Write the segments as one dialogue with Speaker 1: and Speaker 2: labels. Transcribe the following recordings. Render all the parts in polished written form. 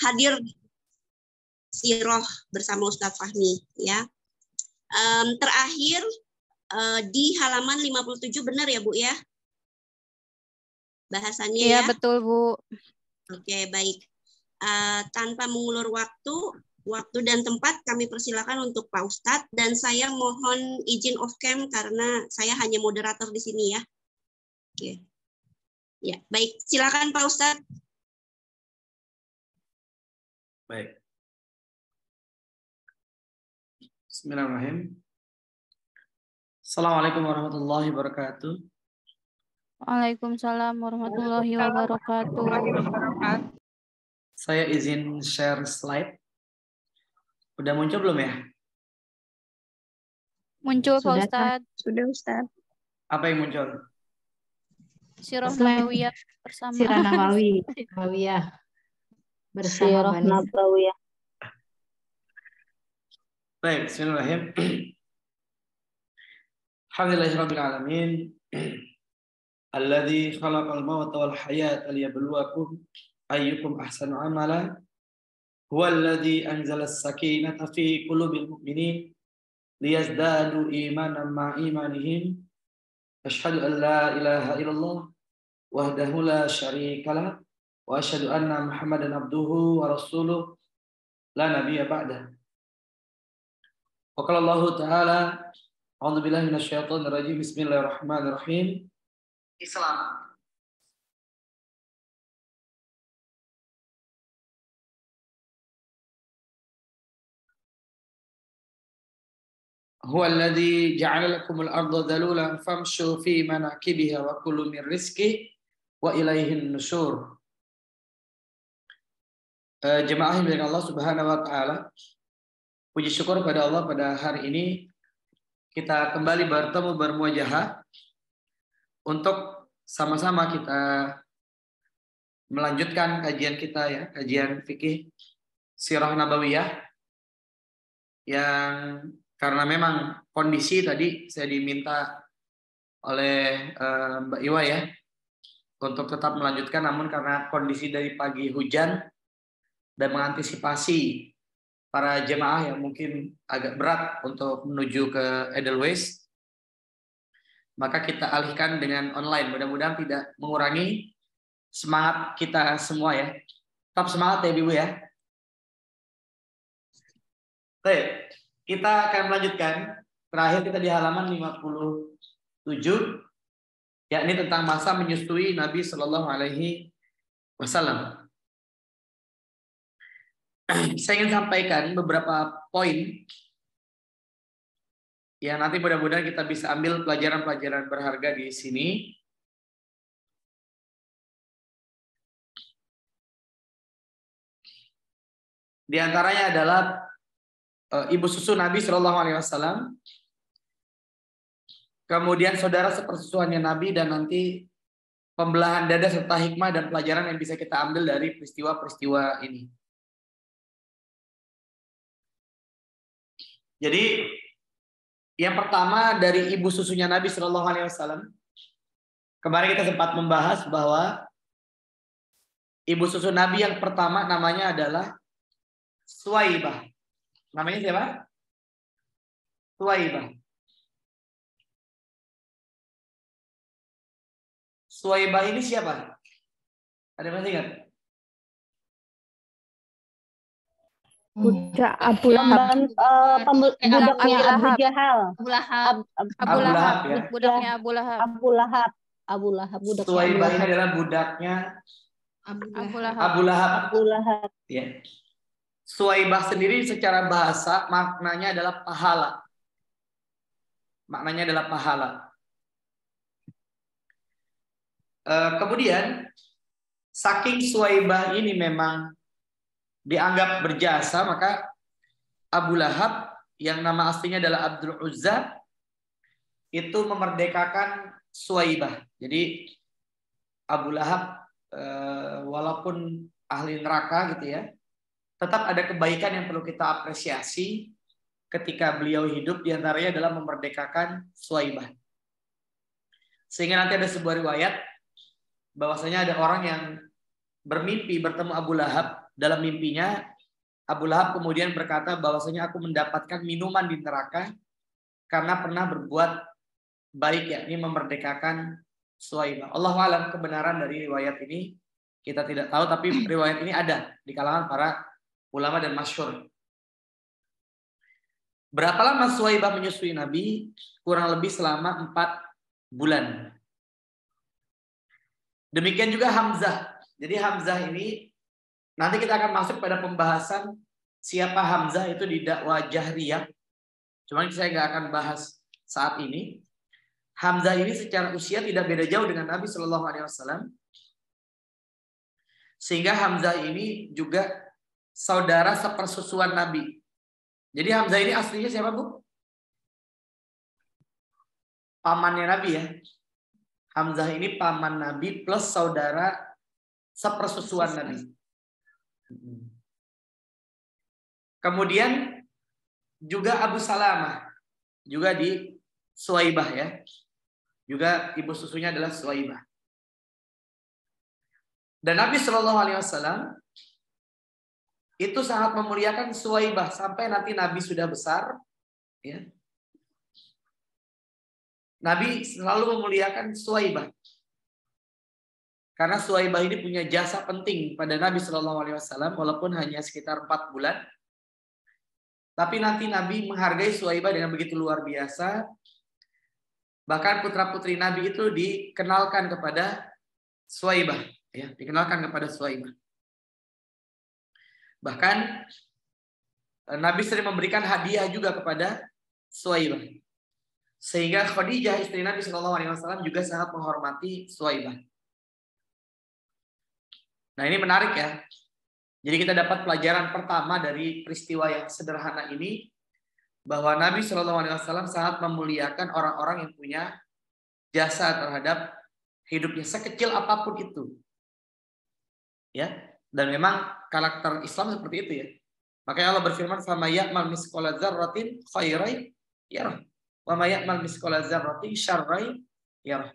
Speaker 1: hadir sirah bersama Ustadz Fahmi ya. Terakhir di halaman 57 benar ya Bu ya? Bahasannya
Speaker 2: ya? Iya betul Bu.
Speaker 1: Oke baik. Tanpa mengulur waktu dan tempat kami persilakan untuk Pak Ustadz dan saya mohon izin off cam karena saya hanya moderator di sini ya. Oke. Ya, baik. Silakan Pak Ustadz.
Speaker 3: Baik. Bismillahirrahmanirrahim. Assalamualaikum warahmatullahi wabarakatuh.
Speaker 2: Waalaikumsalam warahmatullahi wabarakatuh.
Speaker 3: Saya izin share slide. Udah muncul belum ya?
Speaker 2: Muncul Pak Ustadz.
Speaker 4: Sudah Ustadz.
Speaker 3: Apa yang muncul?
Speaker 2: Sirah Nabawiyah bersama.
Speaker 4: Sirah Nabawiyah bersama Bani.
Speaker 1: Nabawiyah.
Speaker 3: Baik, bismillahirrahmanirrahim. Alhamdulillahirabbil alamin. Alladzi khalaqal mauta wal hayata liyabluwakum ayyukum ahsanu amala. Huwallazi anzala as-sakinata fi qulubil mu'minin liyazdadu imanan ma'a imanihim. Asyhadu an la ilaha illallah wahdahu la syarikalah wa asyhadu anna Muhammadan abduhu wa rasuluh la nabiyya ba'dah. Wa qala Allah ta'ala a'udzu billahi minasyaitonir rajim bismillahirrahmanirrahim. Islam. Huwa alladzi ja'ala lakumul arda dhalulan famshu fi manakibiha wa kulu min rizqi wa ilaihin nusyur. Jemaah yang dimuliakan Allah Subhanahu wa taala, puji syukur pada Allah pada hari ini kita kembali bertemu bermuajahah untuk sama-sama kita melanjutkan kajian kita ya, kajian fikih Sirah Nabawiyah yang karena memang kondisi tadi saya diminta oleh Mbak Iwa ya untuk tetap melanjutkan, namun karena kondisi dari pagi hujan dan mengantisipasi para jemaah yang mungkin agak berat untuk menuju ke Edelweiss, maka kita alihkan dengan online. Mudah-mudahan tidak mengurangi semangat kita semua ya. Tetap semangat ya Ibu ya. Baik. Kita akan melanjutkan. Terakhir kita di halaman 57, yakni tentang masa menyusui Nabi Shallallahu Alaihi Wasallam. Saya ingin sampaikan beberapa poin yang nanti mudah-mudahan kita bisa ambil pelajaran-pelajaran berharga di sini. Di antaranya adalah ibu susu Nabi Shallallahu Alaihi Wasallam, kemudian saudara sepersusuannya Nabi, dan nanti pembelahan dada serta hikmah dan pelajaran yang bisa kita ambil dari peristiwa-peristiwa ini. Jadi yang pertama dari ibu susunya Nabi Shallallahu Alaihi Wasallam, kemarin kita sempat membahas bahwa ibu susu Nabi yang pertama namanya adalah Suwaibah. Namanya siapa? Suwaibah. Suwaibah ini siapa? Ada yang masih ingat?
Speaker 4: Budak Abu Lahab, budaknya Abu Jahal.
Speaker 2: Abu Lahab ya. Budaknya Abu Lahab.
Speaker 4: Abu Lahab budaknya.
Speaker 3: Suwaibah ini adalah budaknya Abu Lahab. Ya. Suwaibah sendiri secara bahasa maknanya adalah pahala. Maknanya adalah pahala. Kemudian saking Suwaibah ini memang dianggap berjasa, maka Abu Lahab yang nama aslinya adalah Abdul Uzza itu memerdekakan Suwaibah. Jadi Abu Lahab walaupun ahli neraka gitu ya, tetap ada kebaikan yang perlu kita apresiasi ketika beliau hidup, diantaranya adalah memerdekakan Suwaibah. Sehingga nanti ada sebuah riwayat bahwasanya ada orang yang bermimpi bertemu Abu Lahab. Dalam mimpinya Abu Lahab kemudian berkata bahwasanya aku mendapatkan minuman di neraka karena pernah berbuat baik, yakni memerdekakan Suwaibah. Allahu a'lam kebenaran dari riwayat ini kita tidak tahu, tapi riwayat ini ada di kalangan para ulama dan masyhur. Berapa lama Suwaibah menyusui Nabi? Kurang lebih selama 4 bulan. Demikian juga Hamzah. Jadi Hamzah ini nanti kita akan masuk pada pembahasan siapa Hamzah itu di dakwah Jahriyah. Cuman saya nggak akan bahas saat ini. Hamzah ini secara usia tidak beda jauh dengan Nabi Shallallahu Alaihi Wasallam. Sehingga Hamzah ini juga saudara sepersusuan Nabi. Jadi Hamzah ini aslinya siapa, Bu? Pamannya Nabi ya. Hamzah ini paman Nabi plus saudara sepersusuan Nabi. Kemudian juga Abu Salamah, juga di Suwaibah ya. Juga ibu susunya adalah Suwaibah. Dan Nabi Shallallahu Alaihi Wasallam itu sangat memuliakan Suwaibah sampai nanti Nabi sudah besar, ya. Nabi selalu memuliakan Suwaibah karena Suwaibah ini punya jasa penting pada Nabi Shallallahu Alaihi Wasallam walaupun hanya sekitar 4 bulan. Tapi nanti Nabi menghargai Suwaibah dengan begitu luar biasa. Bahkan putra-putri Nabi itu dikenalkan kepada Suwaibah, ya, dikenalkan kepada Suwaibah. Bahkan Nabi sering memberikan hadiah juga kepada Suwaibah. Sehingga Khadijah istri Nabi Shallallahu Alaihi Wasallam juga sangat menghormati Suwaibah. Nah ini menarik ya. Jadi kita dapat pelajaran pertama dari peristiwa yang sederhana ini, bahwa Nabi Shallallahu Alaihi Wasallam sangat memuliakan orang-orang yang punya jasa terhadap hidupnya sekecil apapun itu. Ya, dan memang karakter Islam seperti itu ya. Makanya Allah berfirman, "Fama ya'mal misqala dzarratin khairan yarah, wa ma ya'mal misqala dzarratin syarran yarah."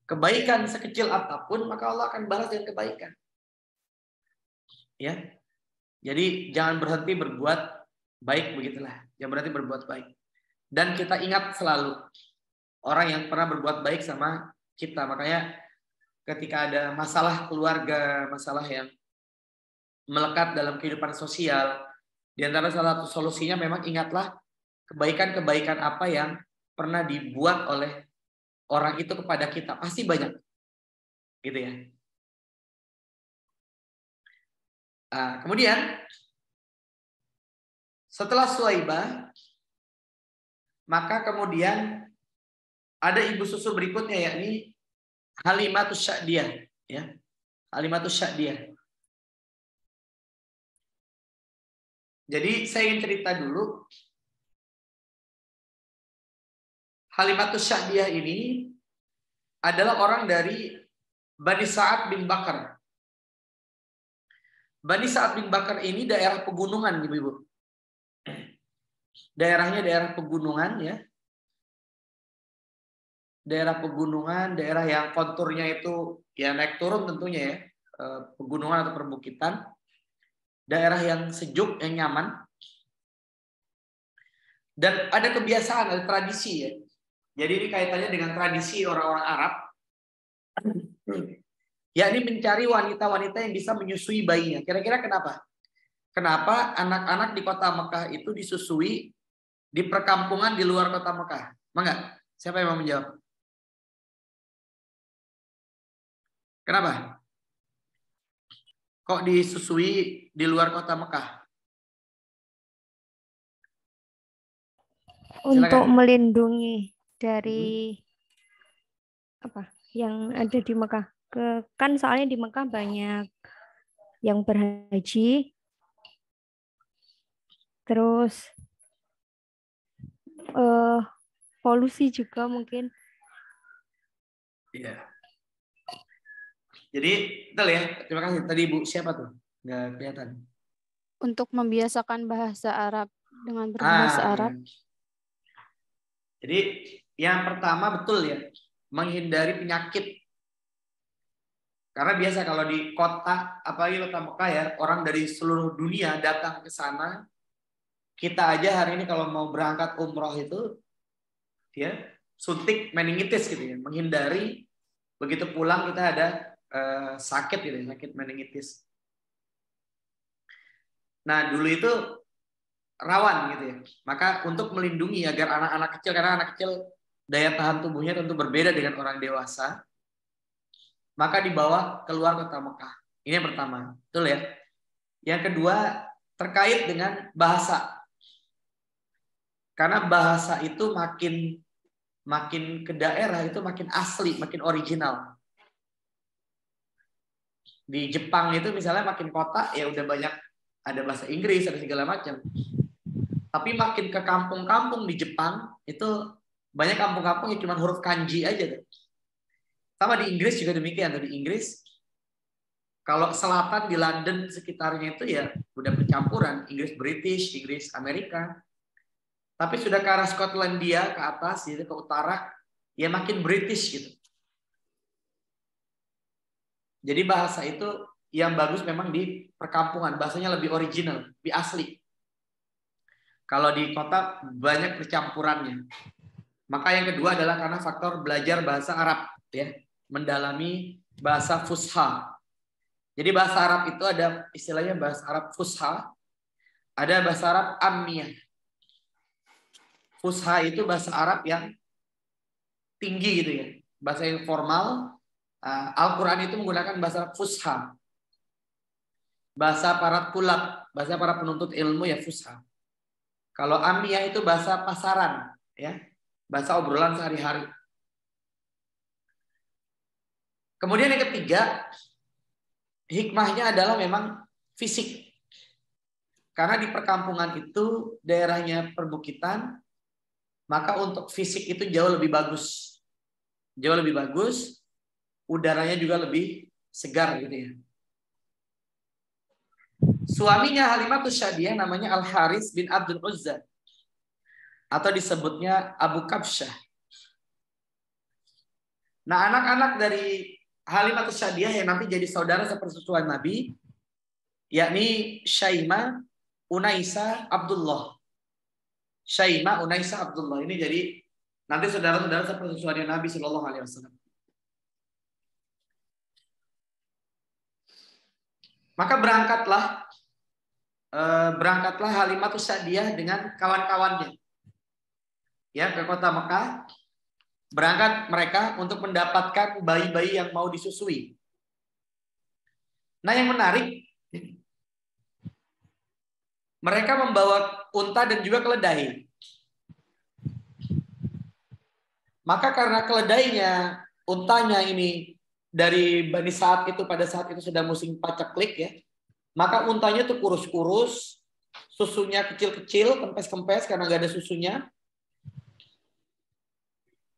Speaker 3: Kebaikan sekecil apapun maka Allah akan balas dengan kebaikan. Ya. Jadi jangan berhenti berbuat baik, begitulah. Jangan berhenti berbuat baik. Dan kita ingat selalu orang yang pernah berbuat baik sama kita. Makanya ketika ada masalah keluarga, masalah yang melekat dalam kehidupan sosial, di antara salah satu solusinya memang ingatlah kebaikan-kebaikan apa yang pernah dibuat oleh orang itu kepada kita. Pasti banyak. Gitu ya. Kemudian setelah Suwaibah, maka kemudian ada ibu susu berikutnya, yakni Halimatus Sya'diyah, ya. Halimatus Sya'diyah. Jadi saya ingin cerita dulu. Halimatus Sya'diyah ini adalah orang dari Bani Sa'ad bin Bakar. Bani Sa'ad bin Bakar ini daerah pegunungan, Ibu-ibu. Daerahnya daerah pegunungan ya. Daerah pegunungan, daerah yang konturnya itu ya naik turun tentunya ya. Pegunungan atau perbukitan. Daerah yang sejuk, yang nyaman. Dan ada kebiasaan, ada tradisi ya. Jadi ini kaitannya dengan tradisi orang-orang Arab. Yakni mencari wanita-wanita yang bisa menyusui bayinya. Kira-kira kenapa? Kenapa anak-anak di kota Mekah itu disusui di perkampungan di luar kota Mekah? Mangga? Siapa yang mau menjawab? Kenapa? Kok disusui di luar kota Mekah?
Speaker 2: Untuk melindungi dari apa yang ada di Mekah. Kan soalnya di Mekah banyak yang berhaji, terus polusi juga mungkin.
Speaker 3: Iya. Jadi betul ya. Terima kasih. Tadi Ibu siapa tuh? Nggak kelihatan.
Speaker 2: Untuk membiasakan bahasa Arab dengan berbahasa Arab.
Speaker 3: Ya. Jadi yang pertama betul ya, menghindari penyakit. Karena biasa kalau di kota, apalagi kota Mekah ya, orang dari seluruh dunia datang ke sana. Kita aja hari ini kalau mau berangkat umroh itu, ya suntik meningitis gitu ya, menghindari begitu pulang kita ada sakit gitu, sakit meningitis. Nah dulu itu rawan gitu ya. Maka untuk melindungi agar anak-anak kecil, karena anak kecil daya tahan tubuhnya tentu berbeda dengan orang dewasa, maka dibawa keluar kota Mekah. Ini yang pertama, betul ya. Yang kedua terkait dengan bahasa, karena bahasa itu makin ke daerah itu makin asli, makin original. Di Jepang itu misalnya makin kota ya udah banyak ada bahasa Inggris, ada segala macam. Tapi makin ke kampung-kampung di Jepang itu banyak kampung-kampung yang cuma huruf kanji aja tuh. Sama di Inggris juga demikian. Di Inggris, kalau selatan di London sekitarnya itu ya udah percampuran Inggris British, Inggris Amerika. Tapi sudah ke arah Skotlandia ke atas, gitu, ke utara, ya makin British gitu. Jadi bahasa itu yang bagus memang di perkampungan, bahasanya lebih original, lebih asli. Kalau di kota banyak percampurannya. Maka yang kedua adalah karena faktor belajar bahasa Arab, ya. Mendalami bahasa Fusha. Jadi bahasa Arab itu ada istilahnya bahasa Arab Fusha, ada bahasa Arab Ammiyah. Fusha itu bahasa Arab yang tinggi gitu ya, bahasa yang formal. Al-Quran itu menggunakan bahasa Fusha, bahasa para tulab, bahasa para penuntut ilmu ya Fusha. Kalau Ammiyah itu bahasa pasaran, ya, bahasa obrolan sehari-hari. Kemudian yang ketiga, hikmahnya adalah memang fisik. Karena di perkampungan itu daerahnya perbukitan, maka untuk fisik itu jauh lebih bagus. Jauh lebih bagus, udaranya juga lebih segar gitu ya. Suaminya Halimatus Syadiah namanya Al-Haris bin Abdul Uzza, atau disebutnya Abu Kabsyah. Nah, anak-anak dari Halimatus Syadiah yang nanti jadi saudara sepersusuan Nabi, yakni Syaimah, Unaisa, Abdullah. Syaimah, Unaisa, Abdullah. Ini jadi nanti saudara-saudara sepersusuan Nabi Shallallahu Alaihi Wasallam. Maka berangkatlah Halimatus Syadiah dengan kawan-kawannya, ya, ke kota Mekah. Berangkat mereka untuk mendapatkan bayi-bayi yang mau disusui. Nah, yang menarik, mereka membawa unta dan juga keledai. Maka karena keledainya, untanya ini dari Bani Sa'ad itu pada saat itu sudah musim paceklik ya, maka untanya tuh kurus-kurus, susunya kecil-kecil, kempes-kempes karena nggak ada susunya.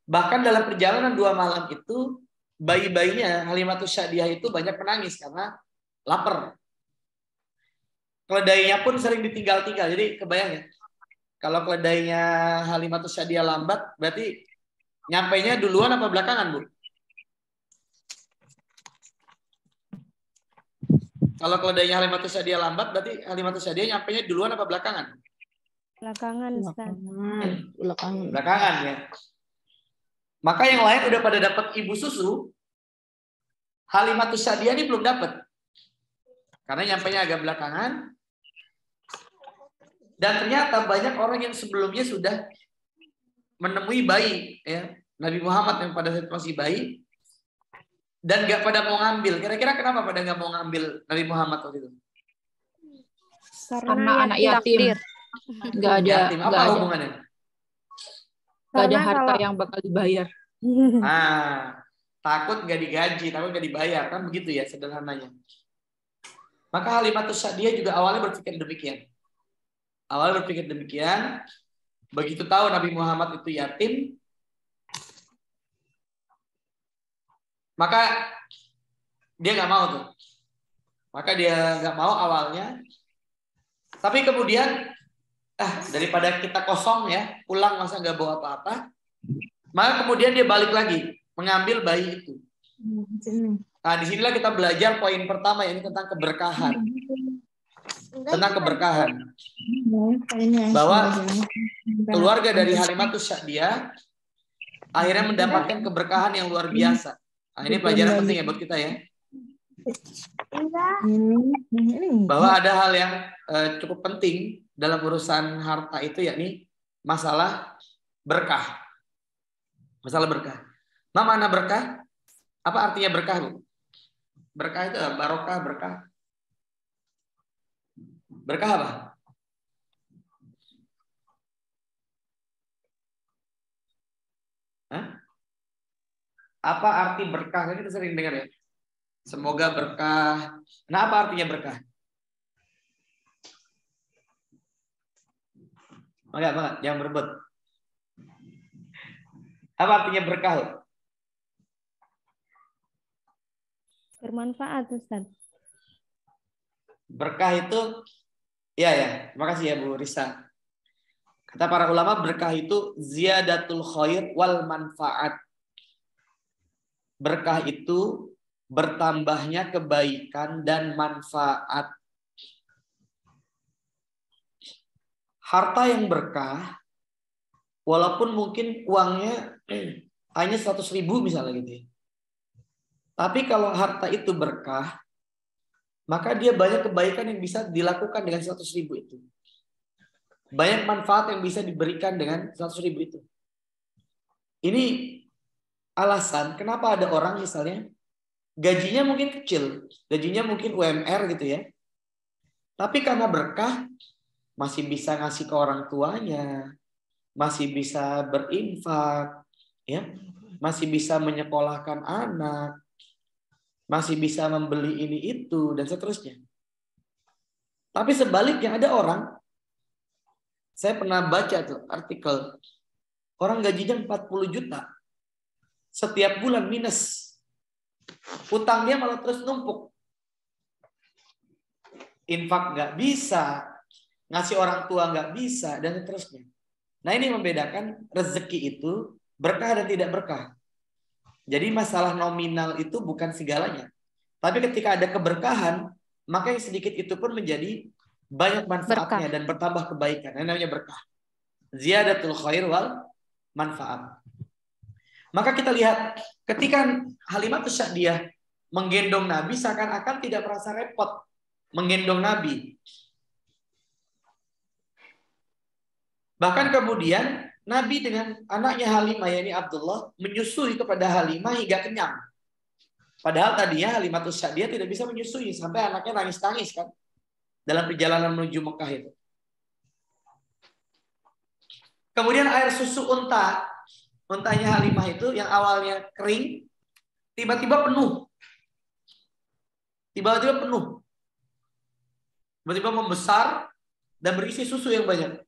Speaker 3: Bahkan dalam perjalanan 2 malam itu, bayi-bayinya Halimatus Syadiah itu banyak menangis karena lapar. Keledainya pun sering ditinggal-tinggal. Jadi kebayang ya, kalau keledainya Halimatus Syadiah lambat, berarti nyampainya duluan apa belakangan, Bu? Kalau keledainya Halimatus Syadiah lambat, berarti Halimatus Syadiah nyampainya duluan apa belakangan?
Speaker 2: Belakangan, Ustaz.
Speaker 3: Belakangan ya. Maka yang lain udah pada dapat ibu susu, Halimatus Syadiah ini belum dapat. Karena nyampainya agak belakangan. Dan ternyata banyak orang yang sebelumnya sudah menemui bayi, ya, Nabi Muhammad yang pada saat masih bayi, dan nggak pada mau ngambil. Kira-kira kenapa pada nggak mau ngambil Nabi Muhammad waktu itu?
Speaker 5: Karena anak yatim. Nggak ada.
Speaker 3: Yatim. Apa hubungannya?
Speaker 5: Nggak ada harta yang bakal dibayar.
Speaker 3: Takut nggak digaji, takut nggak dibayar, kan begitu ya sederhananya. Maka Halimatus Syadiah juga awalnya berpikir demikian. Begitu tahu Nabi Muhammad itu yatim, maka dia nggak mau tuh. Maka dia nggak mau awalnya. Tapi kemudian, daripada kita kosong ya, pulang masa nggak bawa apa-apa. Maka kemudian dia balik lagi, mengambil bayi itu. Nah, disinilah kita belajar poin pertama, ini tentang keberkahan. Tentang keberkahan. Bahwa keluarga dari Halimatus Sa'diyah akhirnya mendapatkan keberkahan yang luar biasa. Nah, ini pelajaran penting ya buat kita ya. Bahwa ada hal yang cukup penting dalam urusan harta itu, yakni masalah berkah. Masalah berkah. Apa makna berkah? Apa artinya berkah, Bu? Berkah itu barokah, berkah. Berkah apa? Hah? Apa arti berkah? Ini kita sering dengar ya. Semoga berkah. Nah, apa artinya berkah? Enggak, jangan berebut. Apa artinya berkah?
Speaker 4: Bermanfaat, Ustaz.
Speaker 3: Berkah itu, ya. Terima kasih ya Bu Risa. Kata para ulama, berkah itu ziyadatul khair wal manfaat. Berkah itu bertambahnya kebaikan dan manfaat. Harta yang berkah, walaupun mungkin uangnya hanya 100.000 misalnya gitu ya. Tapi kalau harta itu berkah, maka dia banyak kebaikan yang bisa dilakukan dengan 100.000 itu. Banyak manfaat yang bisa diberikan dengan 100.000 itu. Ini alasan kenapa ada orang misalnya gajinya mungkin kecil, gajinya mungkin UMR gitu ya. Tapi karena berkah masih bisa ngasih ke orang tuanya, masih bisa berinfak, ya, masih bisa menyekolahkan anak, masih bisa membeli ini itu dan seterusnya. Tapi sebaliknya ada orang, saya pernah baca tuh artikel, orang gajinya 40 juta, setiap bulan minus, utangnya malah terus numpuk, infak nggak bisa, ngasih orang tua nggak bisa dan seterusnya. Nah, ini membedakan rezeki itu berkah dan tidak berkah. Jadi masalah nominal itu bukan segalanya. Tapi ketika ada keberkahan, maka yang sedikit itu pun menjadi banyak manfaatnya dan bertambah kebaikan. Ini namanya berkah. Ziyadatul khair wal manfaat. Maka kita lihat ketika Halimatus Sa'diyah menggendong Nabi, seakan-akan tidak merasa repot menggendong Nabi. Bahkan kemudian Nabi dengan anaknya Halimah, yakni Abdullah, menyusui kepada Halimah hingga kenyang. Padahal tadinya Halimatus Sa'diyah tidak bisa menyusui sampai anaknya nangis-nangis kan dalam perjalanan menuju Mekah itu. Kemudian air susu untanya Halimah itu yang awalnya kering, tiba-tiba penuh. Tiba-tiba penuh. Tiba-tiba membesar dan berisi susu yang banyak.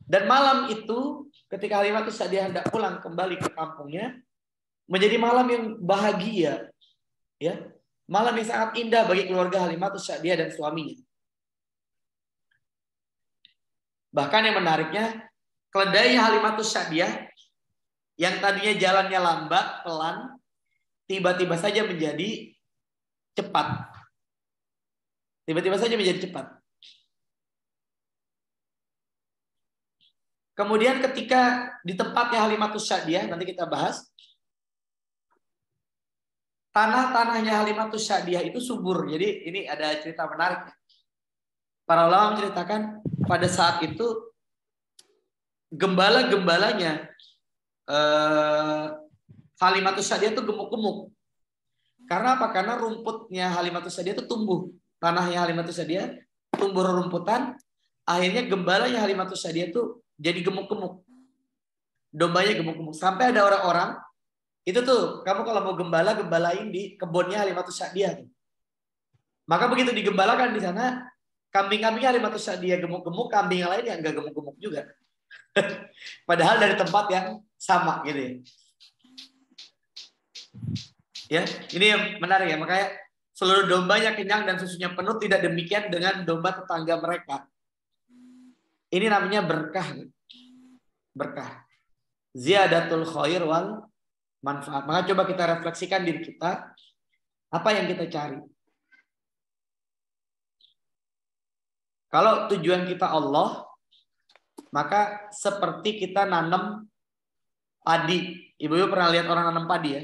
Speaker 3: Dan malam itu ketika Halimatus Sa'diyah hendak pulang kembali ke kampungnya, menjadi malam yang bahagia, ya, malam yang sangat indah bagi keluarga Halimatus Sa'diyah dan suaminya. Bahkan yang menariknya, keledainya Halimatus Sa'diyah yang tadinya jalannya lambat, pelan, tiba-tiba saja menjadi cepat. Tiba-tiba saja menjadi cepat. Kemudian ketika di tempatnya Halimatus Sa'diyah, nanti kita bahas, tanah-tanahnya Halimatus Sa'diyah itu subur. Jadi ini ada cerita menarik. Para ulama menceritakan pada saat itu gembala-gembalanya Halimatus Sa'diyah itu gemuk-gemuk. Karena apa? Karena rumputnya Halimatus Sa'diyah itu tumbuh. Tanahnya Halimatus Sa'diyah tumbuh rumputan. Akhirnya gembalanya Halimatus Sa'diyah itu jadi gemuk-gemuk. Dombanya gemuk-gemuk. Sampai ada orang-orang, itu tuh, kamu kalau mau gembala, gembalain di kebunnya Halimatus Sa'diyah. Maka begitu digembalakan di sana, kambing-kambingnya Halimatus Sa'diyah gemuk-gemuk, kambing yang lain yang enggak gemuk-gemuk juga. Padahal dari tempat yang sama gitu ya. Ya, ini yang menarik ya. Makanya seluruh dombanya kenyang dan susunya penuh, tidak demikian dengan domba tetangga mereka. Ini namanya berkah. Berkah. Ziyadatul khair wal manfaat. Maka coba kita refleksikan diri kita, apa yang kita cari. Kalau tujuan kita Allah, maka seperti kita nanam padi. Ibu-ibu pernah lihat orang nanam padi ya?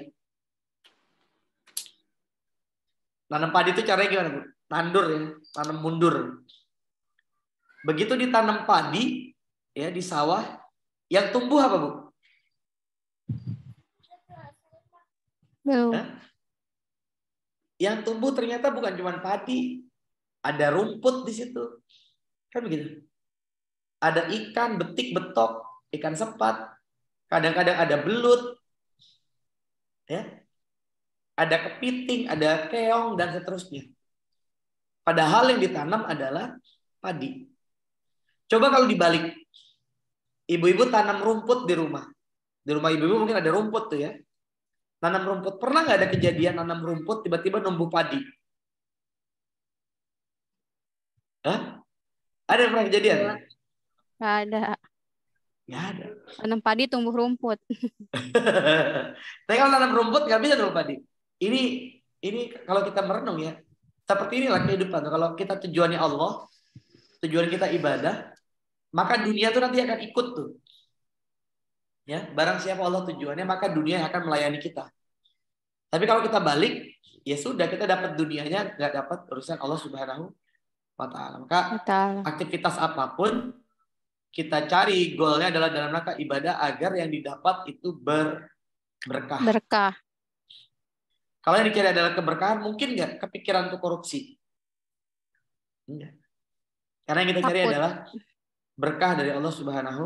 Speaker 3: Nanam padi itu caranya gimana, Bu? Nandur ya, tanam mundur. Begitu ditanam padi ya di sawah, yang tumbuh apa, Bu? Yang tumbuh ternyata bukan cuma padi, ada rumput di situ. Kan begitu. Ada ikan, betik, betok, ikan sepat, kadang-kadang ada belut, ya, ada kepiting, ada keong, dan seterusnya. Padahal yang ditanam adalah padi. Coba kalau dibalik, ibu-ibu tanam rumput di rumah. Di rumah ibu-ibu mungkin ada rumput tuh ya. Nanam rumput. Pernah nggak ada kejadian nanam rumput tiba-tiba numbuh padi? Hah? Ada yang pernah kejadian?
Speaker 2: Nggak ada.
Speaker 3: Nggak ada.
Speaker 2: Tanam padi tumbuh rumput.
Speaker 3: Tapi kalau tanam rumput nggak bisa tumbuh padi. Ini kalau kita merenung ya, seperti inilah kehidupan. Kalau kita tujuannya Allah, tujuan kita ibadah, maka dunia tuh nanti akan ikut tuh. Ya, barang siapa Allah tujuannya, maka dunia akan melayani kita. Tapi kalau kita balik, ya sudah, kita dapat dunianya, nggak dapat urusan Allah Subhanahu wa Ta'ala. Maka aktivitas apapun kita cari goalnya adalah dalam rangka ibadah agar yang didapat itu berkah.
Speaker 2: Berkah.
Speaker 3: Kalau yang dicari adalah keberkahan, mungkin nggak kepikiran untuk korupsi? Enggak. Karena yang kita cari adalah berkah dari Allah Subhanahu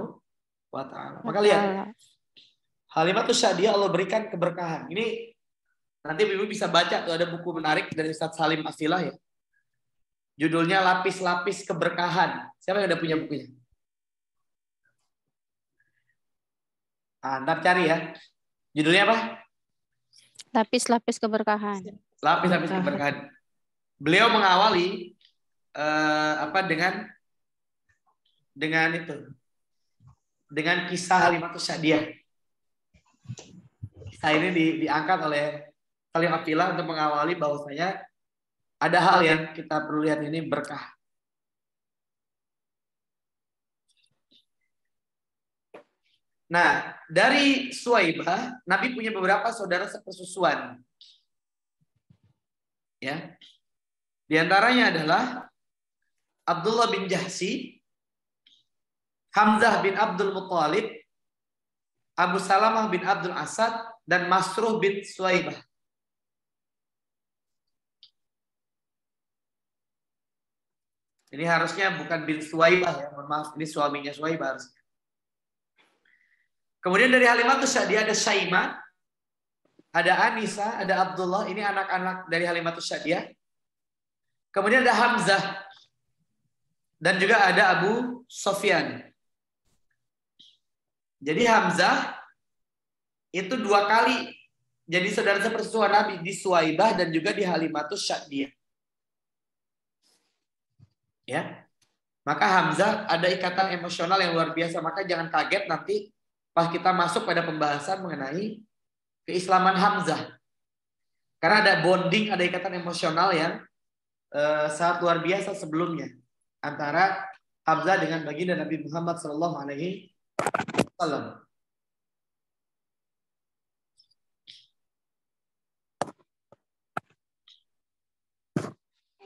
Speaker 3: wa Ta'ala. Maka lihat, Halimatus Sya'diyah Allah berikan keberkahan. Ini nanti ibu bisa baca tuh, ada buku menarik dari Ustaz Salim Asilah ya. Judulnya Lapis-lapis Keberkahan. Siapa yang udah punya bukunya? Ntar cari ya. Judulnya apa?
Speaker 2: Lapis-lapis keberkahan.
Speaker 3: Lapis-lapis keberkahan. Beliau mengawali dengan kisah Halimatus Sya'diyah. Kisah ini diangkat oleh Salim Asilah untuk mengawali bahwasanya ada hal yang kita perlu lihat, ini berkah. Nah, dari Suwaibah, Nabi punya beberapa saudara sepersusuan. Ya. Di antaranya adalah Abdullah bin Jahsi, Hamzah bin Abdul Muttalib, Abu Salamah bin Abdul Asad, dan Masruh bin Suwaibah. Ini harusnya bukan bin Suwaibah ya, mohon maaf, ini suaminya Suwaibah harusnya. Kemudian dari Halimatus Sya'diyah ada Syaimah, ada Anisa, ada Abdullah, ini anak-anak dari Halimatus Sya'diyah. Kemudian ada Hamzah, dan juga ada Abu Sofyan. Jadi Hamzah itu 2 kali jadi saudara sepersusuan Nabi, di Suwaibah dan juga di Halimatus Sya'diyah. Ya, maka Hamzah ada ikatan emosional yang luar biasa. Maka jangan kaget nanti pas kita masuk pada pembahasan mengenai keislaman Hamzah, karena ada bonding, ada ikatan emosional yang sangat luar biasa sebelumnya antara Hamzah dengan baginda Nabi Muhammad SAW.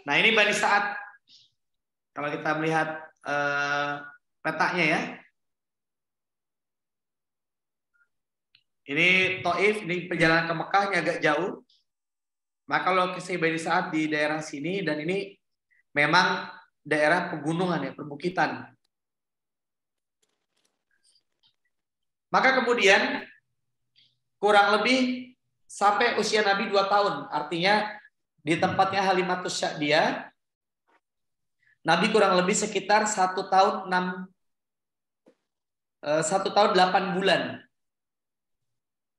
Speaker 3: Nah, ini Bani Sa'ad. Kalau kita melihat petanya ya. Ini Taif, ini perjalanan ke Mekahnya agak jauh. Maka kalau kisah Bani Sa'ad di daerah sini, dan ini memang daerah pegunungan ya, perbukitan. Maka kemudian kurang lebih sampai usia Nabi 2 tahun. Artinya di tempatnya Halimatus Sya'diyah, Nabi kurang lebih sekitar 1 tahun 8 bulan.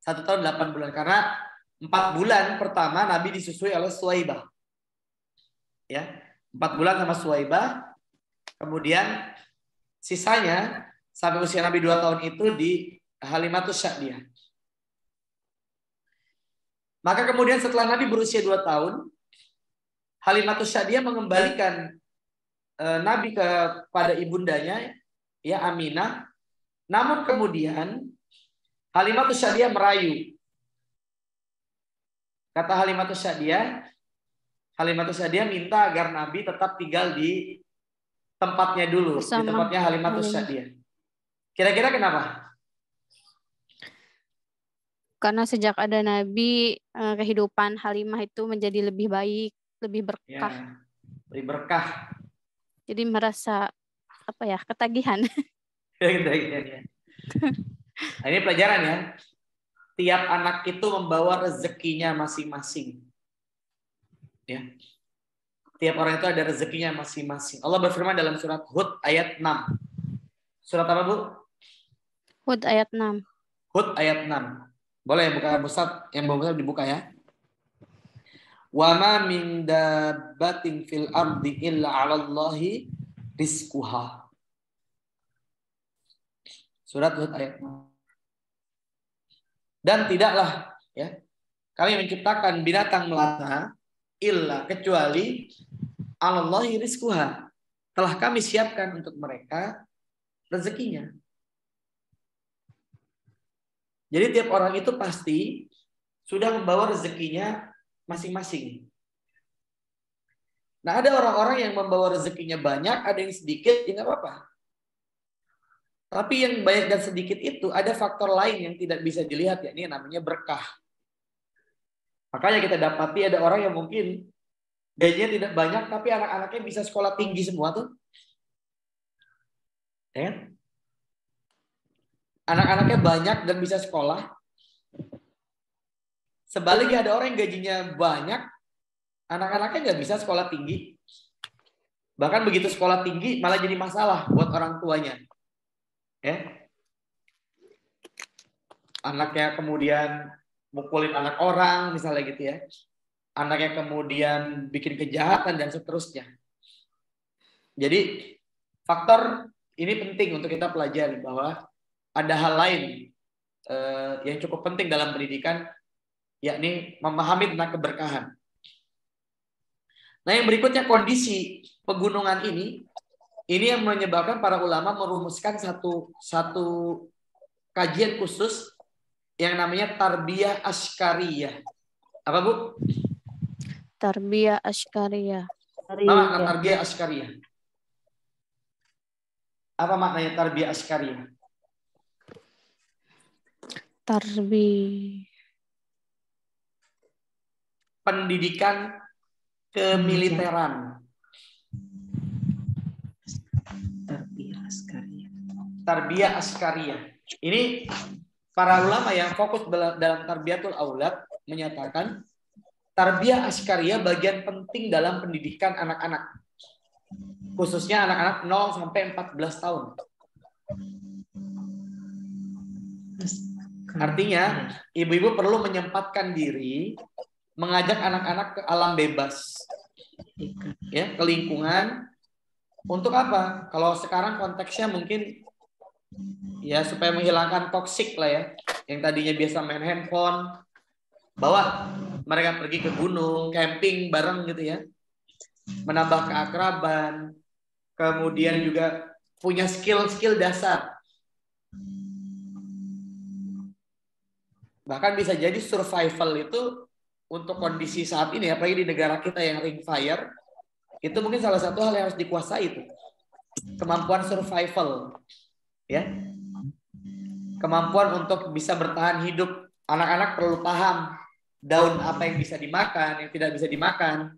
Speaker 3: 1 tahun 8 bulan. Karena 4 bulan pertama Nabi disusui oleh Suwaibah. Ya, 4 bulan sama Suwaibah. Kemudian sisanya sampai usia Nabi 2 tahun itu di Halimatus Sya'diyah. Maka kemudian setelah Nabi berusia 2 tahun, Halimatus Sa'diyah mengembalikan Nabi kepada ibundanya, ya Aminah. Namun kemudian Halimatus Sa'diyah merayu. Kata Halimatus Sa'diyah minta agar Nabi tetap tinggal di tempatnya dulu, di tempatnya Halimatus Sa'diyah. Kira-kira kenapa?
Speaker 2: Karena sejak ada Nabi, kehidupan Halimah itu menjadi lebih baik, lebih berkah.
Speaker 3: Ya, lebih berkah.
Speaker 2: Jadi merasa ketagihan.
Speaker 3: Ketagihan. Nah, ini pelajaran ya. Tiap anak itu membawa rezekinya masing-masing. Ya. Tiap orang itu ada rezekinya masing-masing. Allah berfirman dalam surat Hud ayat 6. Surat apa, Bu?
Speaker 2: Hud ayat 6.
Speaker 3: Hud ayat 6. Boleh buka Ustaz, yang bawa dibuka ya. Wa ma min dabbatin fil ardi illa 'alallahi rizquha. Surat Hud ayat 6. Dan tidaklah ya kami menciptakan binatang melata illa kecuali 'alallahi rizquha. Telah kami siapkan untuk mereka rezekinya. Jadi tiap orang itu pasti sudah membawa rezekinya masing-masing. Nah, ada orang-orang yang membawa rezekinya banyak, ada yang sedikit, ya nggak apa-apa. Tapi yang banyak dan sedikit itu ada faktor lain yang tidak bisa dilihat, yakni namanya berkah. Makanya kita dapati ada orang yang mungkin gajinya tidak banyak, tapi anak-anaknya bisa sekolah tinggi semua tuh. Ya? Anak-anaknya banyak dan bisa sekolah. Sebaliknya ada orang yang gajinya banyak, anak-anaknya nggak bisa sekolah tinggi. Bahkan begitu sekolah tinggi malah jadi masalah buat orang tuanya. Ya. Anaknya kemudian mukulin anak orang misalnya gitu ya. Anaknya kemudian bikin kejahatan dan seterusnya. Jadi faktor ini penting untuk kita pelajari bahwa ada hal lain yang cukup penting dalam pendidikan, yakni memahami tentang keberkahan. Nah, yang berikutnya kondisi pegunungan ini yang menyebabkan para ulama merumuskan satu kajian khusus yang namanya tarbiyah askariyah. Apa, Bu?
Speaker 2: Tarbiyah askariyah.
Speaker 3: Apa makna tarbiyah askariyah? Apa maknanya tarbiyah askariyah? Pendidikan kemiliteran. Tarbiyah askariyah. Ini para ulama yang fokus dalam tarbiyatul aulad menyatakan tarbiyah askariyah bagian penting dalam pendidikan anak-anak. Khususnya anak-anak 0 sampai 14 tahun. Artinya, ibu-ibu perlu menyempatkan diri mengajak anak-anak ke alam bebas. Ya, ke lingkungan. Untuk apa? Kalau sekarang konteksnya mungkin ya supaya menghilangkan toksik lah ya. Yang tadinya biasa main handphone, bawa mereka pergi ke gunung, camping bareng gitu ya. Menambah keakraban. Kemudian juga punya skill-skill dasar. Bahkan bisa jadi survival itu untuk kondisi saat ini, apalagi di negara kita yang ring fire, itu mungkin salah satu hal yang harus dikuasai itu. Kemampuan survival. Ya. Kemampuan untuk bisa bertahan hidup. Anak-anak perlu paham daun apa yang bisa dimakan, yang tidak bisa dimakan.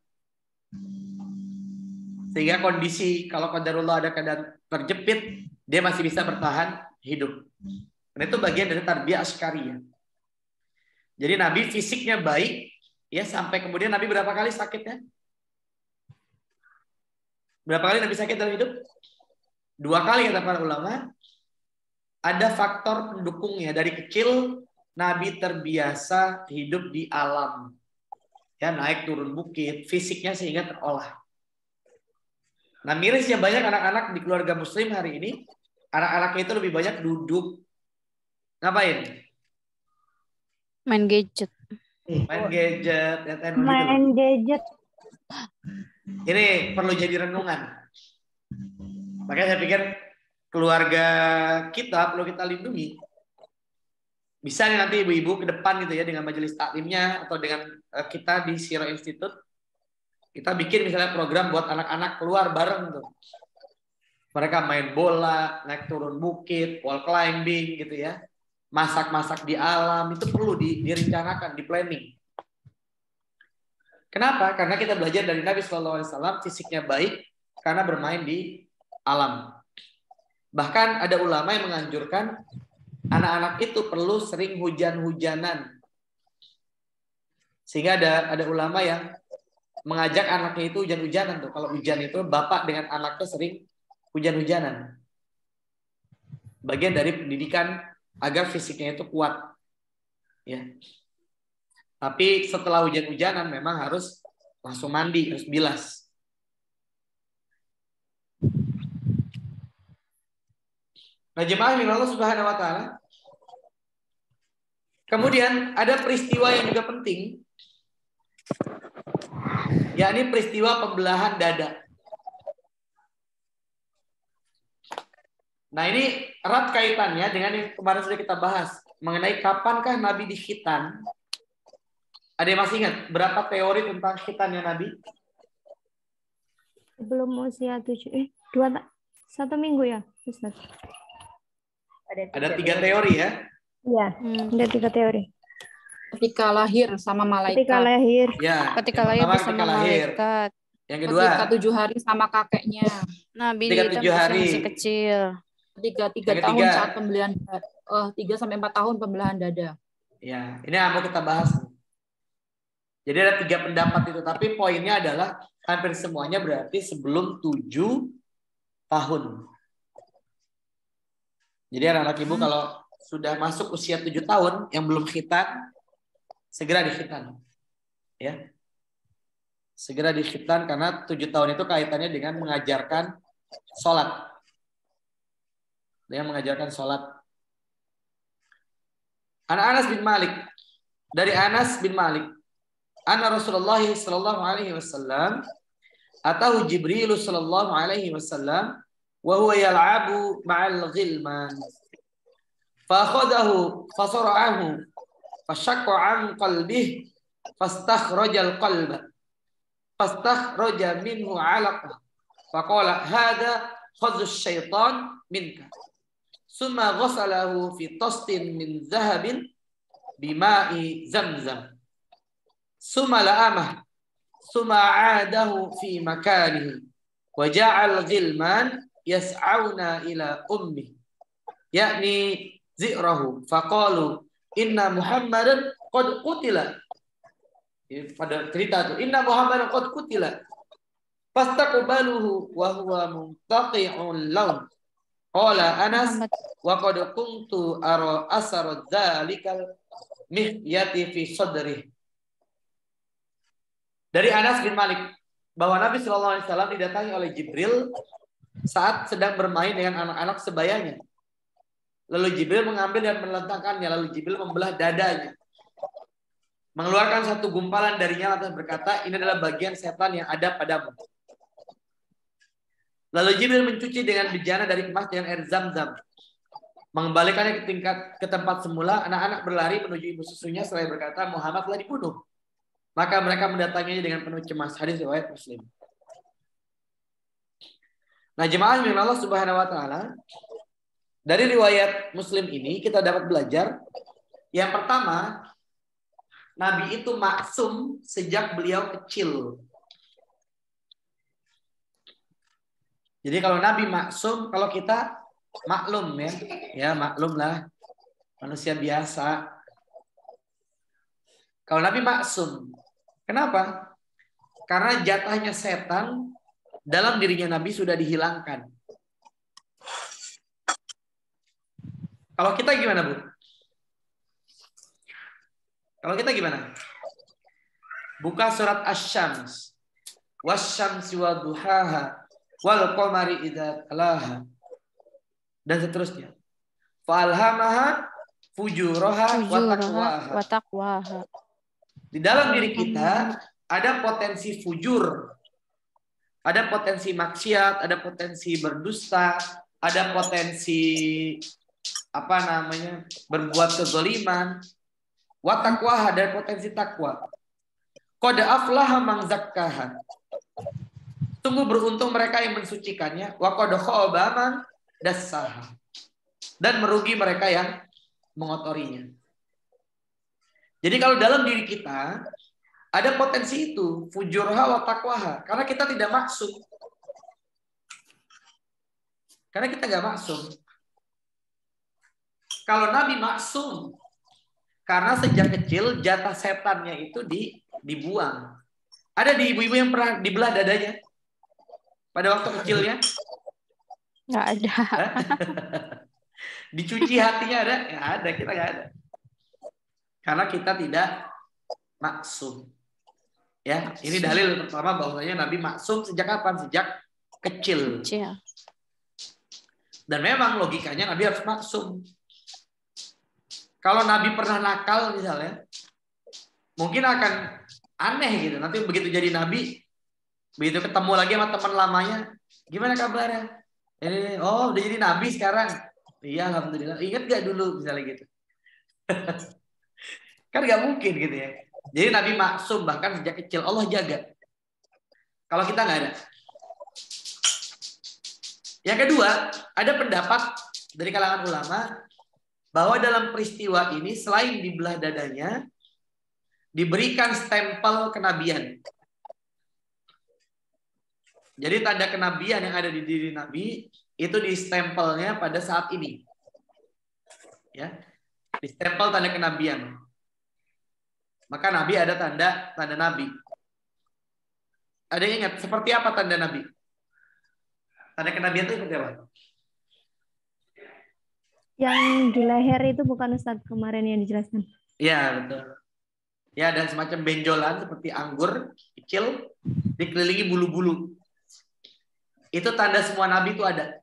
Speaker 3: Sehingga kondisi kalau qadarullah ada keadaan terjepit, dia masih bisa bertahan hidup. Dan itu bagian dari tarbiyah askariyah. Jadi Nabi fisiknya baik, ya sampai kemudian Nabi berapa kali sakitnya? Berapa kali Nabi sakit dalam hidup? 2 kali kata para ulama. Ada faktor pendukungnya. Dari kecil Nabi terbiasa hidup di alam. Ya, naik turun bukit, fisiknya sehingga terolah. Nah, mirisnya banyak anak-anak di keluarga muslim hari ini, anak-anaknya itu lebih banyak duduk. Ngapain?
Speaker 2: Main gadget.
Speaker 3: Main gadget, begitu loh.
Speaker 4: Main gadget.
Speaker 3: Ini perlu jadi renungan. Makanya saya pikir keluarga kita perlu kita lindungi. Bisa nih nanti ibu-ibu ke depan gitu ya dengan majelis taklimnya atau dengan kita di Siro Institute. Kita bikin misalnya program buat anak-anak keluar bareng tuh. Mereka main bola, naik turun bukit, wall climbing gitu ya. Masak-masak di alam itu perlu direncanakan, di planning. Kenapa? Karena kita belajar dari Nabi SAW fisiknya baik karena bermain di alam. Bahkan ada ulama yang menganjurkan anak-anak itu perlu sering hujan-hujanan. Sehingga ada ulama yang mengajak anaknya itu hujan-hujanan tuh. Kalau hujan itu bapak dengan anaknya sering hujan-hujanan. Bagian dari pendidikan agar fisiknya itu kuat. Ya. Tapi setelah hujan-hujanan memang harus langsung mandi, harus bilas. Nah, jemaah min Allah Subhanahu wa taala. Kemudian ada peristiwa yang juga penting, yakni peristiwa pembelahan dada. Nah, ini erat kaitannya dengan yang kemarin sudah kita bahas mengenai kapankah Nabi dikhitan. Ada yang masih ingat berapa teori tentang khitannya Nabi?
Speaker 4: Belum usia 1 minggu ya, Ustaz?
Speaker 3: Ada 3 teori ya?
Speaker 4: Iya, ada 3 teori.
Speaker 5: Ketika lahir sama malaikat.
Speaker 4: Ketika lahir.
Speaker 3: Ya.
Speaker 2: Ketika lahir
Speaker 3: Pertama,
Speaker 2: bersama
Speaker 3: ketika lahir.
Speaker 2: malaikat.
Speaker 3: Yang kedua.
Speaker 5: Ketika 7 hari sama kakeknya.
Speaker 2: Nabi
Speaker 3: Ketika
Speaker 2: di
Speaker 3: 7 hari.
Speaker 2: masih kecil.
Speaker 5: Ketika 3
Speaker 3: Yang
Speaker 5: tahun
Speaker 3: ketiga.
Speaker 5: saat pembelian 3-4 tahun pembelahan dada.
Speaker 3: Ya, ini yang mau kita bahas. Jadi ada 3 pendapat itu, tapi poinnya adalah hampir semuanya berarti sebelum 7 tahun. Jadi anak-anak ibu kalau sudah masuk usia 7 tahun yang belum khitan, segera dikhitan. Ya. Segera dikhitan karena 7 tahun itu kaitannya dengan mengajarkan sholat. Dengan mengajarkan sholat. Anas bin Malik. Dari Anas bin Malik. Anna Rasulullah sallallahu alaihi wasallam atahu Jibril sallallahu alaihi wasallam wa huwa yal'abu ma'al ghilman. Fa akhadahu fa sara'ahu fa shaqqa 'an qalbihi fastakhraja al-qalba. Fastakhraja minhu 'alaqa. Fa qala hadha khadhu asy-syaitan minka. Summa ghasalahu fi tastin min dhahabin bima'i zamzam. Summa la'amah. Summa 'adahu fi makanihi. Wa ja'al ghilman yas'auna ila ummi. Yakni zi'rahu. Faqalu inna Muhammadan qad qutila. Pada cerita itu inna Muhammadan qad qutila. Fastaqbaluhu wa huwa muntaqi'un lawn. Qala Anas wa qad kuntu ara asar dzalikal mihyati fi sadri. Dari Anas bin Malik bahwa Nabi sallallahu alaihi wasallam didatangi oleh Jibril saat sedang bermain dengan anak-anak sebayanya. Lalu Jibril mengambil dan meletakkannya, lalu Jibril membelah dadanya. Mengeluarkan satu gumpalan darinya lantas berkata, "Ini adalah bagian setan yang ada padamu." Lalu Jibril mencuci dengan bejana dari emas dengan air Zam-Zam. Mengembalikannya ke tempat semula, anak-anak berlari menuju ibu susunya seraya berkata, "Muhammad telah dibunuh." Maka mereka mendatanginya dengan penuh cemas. Hadis riwayat Muslim. Nah, jemaah yang Allah Subhanahu wa taala, dari riwayat Muslim ini kita dapat belajar yang pertama, Nabi itu maksum sejak beliau kecil. Jadi kalau Nabi maksum, kalau kita maklum ya. Ya, maklum lah. Manusia biasa. Kalau Nabi maksum. Kenapa? Karena jatahnya setan dalam dirinya Nabi sudah dihilangkan. Kalau kita gimana, Bu? Kalau kita gimana? Buka surat Asy-Syams. Wasyamsi waduhaha wal qamari idza talaha. Dan seterusnya. Fa alhamaha fujuraha wa taqwaha. Di dalam diri kita ada potensi fujur, ada potensi maksiat, ada potensi berdusta, ada potensi berbuat kezaliman. Wa taqwaha, ada potensi takwa. Qad aflaha man zakkaha. Sungguh beruntung mereka yang mensucikannya. Wa qad khaba man dassaha. Dan merugi mereka yang mengotorinya. Jadi kalau dalam diri kita ada potensi itu, fujurha wa taqwaha, karena kita tidak maksum. Karena kita nggak maksum. Kalau Nabi maksum, karena sejak kecil jatah setannya itu dibuang. Ada di ibu-ibu yang pernah dibelah dadanya pada waktu kecilnya?
Speaker 2: Nggak ada.
Speaker 3: Dicuci hatinya ada? Nggak ada, kita nggak ada. Karena kita tidak maksum. Ya, ini dalil pertama bahwasanya Nabi maksum sejak kapan? Sejak kecil. Dan memang logikanya Nabi harus maksum. Kalau Nabi pernah nakal misalnya, mungkin akan aneh gitu. Nanti begitu jadi Nabi, begitu ketemu lagi sama teman lamanya, gimana kabarnya? Oh, udah jadi Nabi sekarang. Iya, alhamdulillah. Ingat gak dulu misalnya gitu. Kan gak mungkin gitu ya. Jadi Nabi maksum, bahkan sejak kecil Allah jaga. Kalau kita nggak ada. Yang kedua, ada pendapat dari kalangan ulama bahwa dalam peristiwa ini selain dibelah dadanya, diberikan stempel kenabian. Jadi tanda kenabian yang ada di diri Nabi itu distempelnya pada saat ini. Ya. Distempel tanda kenabian. Maka Nabi ada tanda Nabi. Ada yang ingat seperti apa tanda Nabi? Tanda kenabian itu seperti apa?
Speaker 4: Yang di leher itu bukan Ustadz kemarin yang dijelaskan.
Speaker 3: Iya, betul. Ya, dan semacam benjolan seperti anggur kecil dikelilingi bulu-bulu. Itu tanda semua Nabi itu ada.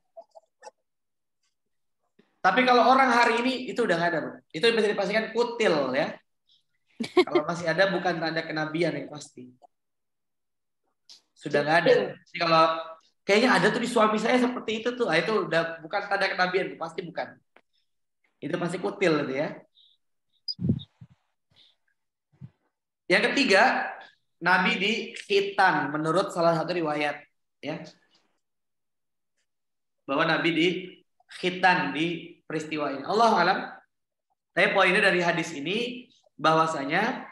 Speaker 3: Tapi kalau orang hari ini itu udah nggak ada, Bro. Itu bisa dipastikan kutil ya. Kalau masih ada bukan tanda kenabian yang pasti. Sudah nggak ada. Jadi kalau kayaknya ada tuh di suami saya seperti itu tuh, itu udah bukan tanda kenabian, pasti bukan. Itu pasti kutil gitu ya. Yang ketiga, Nabi di khitan menurut salah satu riwayat ya. Bahwa Nabi di khitan di peristiwa ini. Allah alam. Tapi poinnya dari hadis ini bahwasanya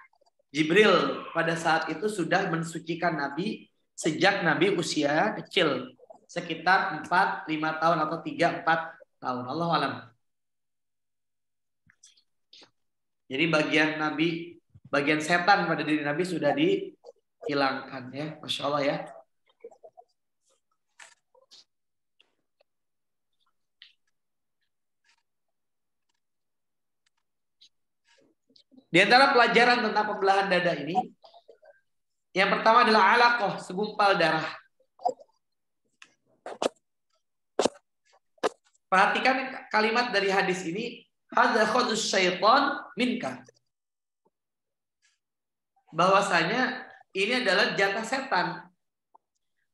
Speaker 3: Jibril pada saat itu sudah mensucikan Nabi sejak Nabi usia kecil, sekitar 4-5 tahun atau 3-4 tahun. Allah alam. Jadi bagian setan pada diri Nabi sudah dihilangkan ya. Masya Allah ya. Di antara pelajaran tentang pembelahan dada ini, yang pertama adalah alaqah, segumpal darah. Perhatikan kalimat dari hadis ini, hadza khadus syaitan minka. Bahwasanya ini adalah jatah setan.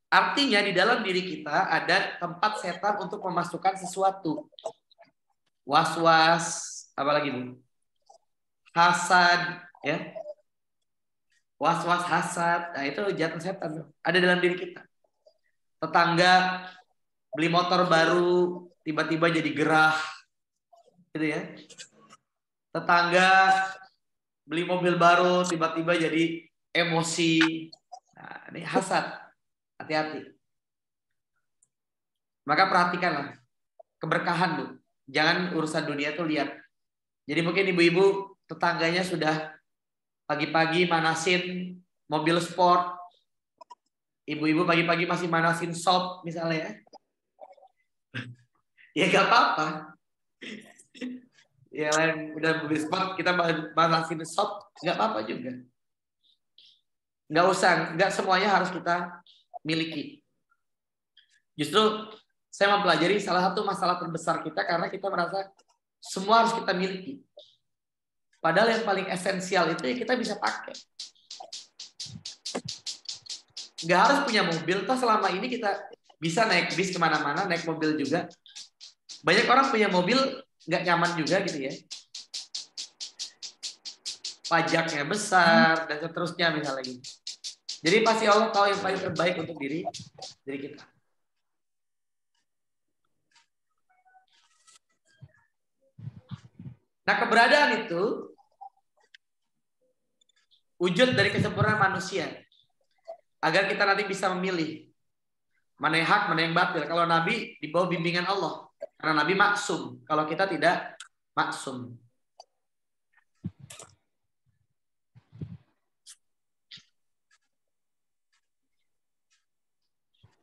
Speaker 3: Artinya di dalam diri kita ada tempat setan untuk memasukkan sesuatu. Was-was, apalagi Bu? Hasad, ya. Was-was hasad, nah itu jatah setan. Ada dalam diri kita. Tetangga beli motor baru, tiba-tiba jadi gerah, gitu ya. Tetangga beli mobil baru, tiba-tiba jadi emosi. Nah, ini hasad. Hati-hati. Maka perhatikanlah keberkahan, Bu. Jangan urusan dunia tuh lihat. Jadi mungkin ibu-ibu tetangganya sudah pagi-pagi manasin mobil sport. Ibu-ibu pagi-pagi masih manasin sop misalnya ya. Ya gak apa-apa. Ya lain udah mobil sport kita manasin sop gak apa-apa juga. Gak usah, gak semuanya harus kita miliki. Justru saya mempelajari salah satu masalah terbesar kita karena kita merasa semua harus kita miliki. Padahal yang paling esensial itu ya kita bisa pakai. Nggak harus punya mobil, toh selama ini kita bisa naik bis kemana-mana, naik mobil juga. Banyak orang punya mobil nggak nyaman juga gitu ya. Pajaknya besar dan seterusnya misalnya gitu. Jadi pasti Allah tahu yang paling terbaik untuk diri kita. Nah, keberadaan itu wujud dari kesempurnaan manusia. Agar kita nanti bisa memilih mana yang hak, mana yang batil. Kalau Nabi di bawah bimbingan Allah. Karena Nabi maksum. Kalau kita tidak maksum.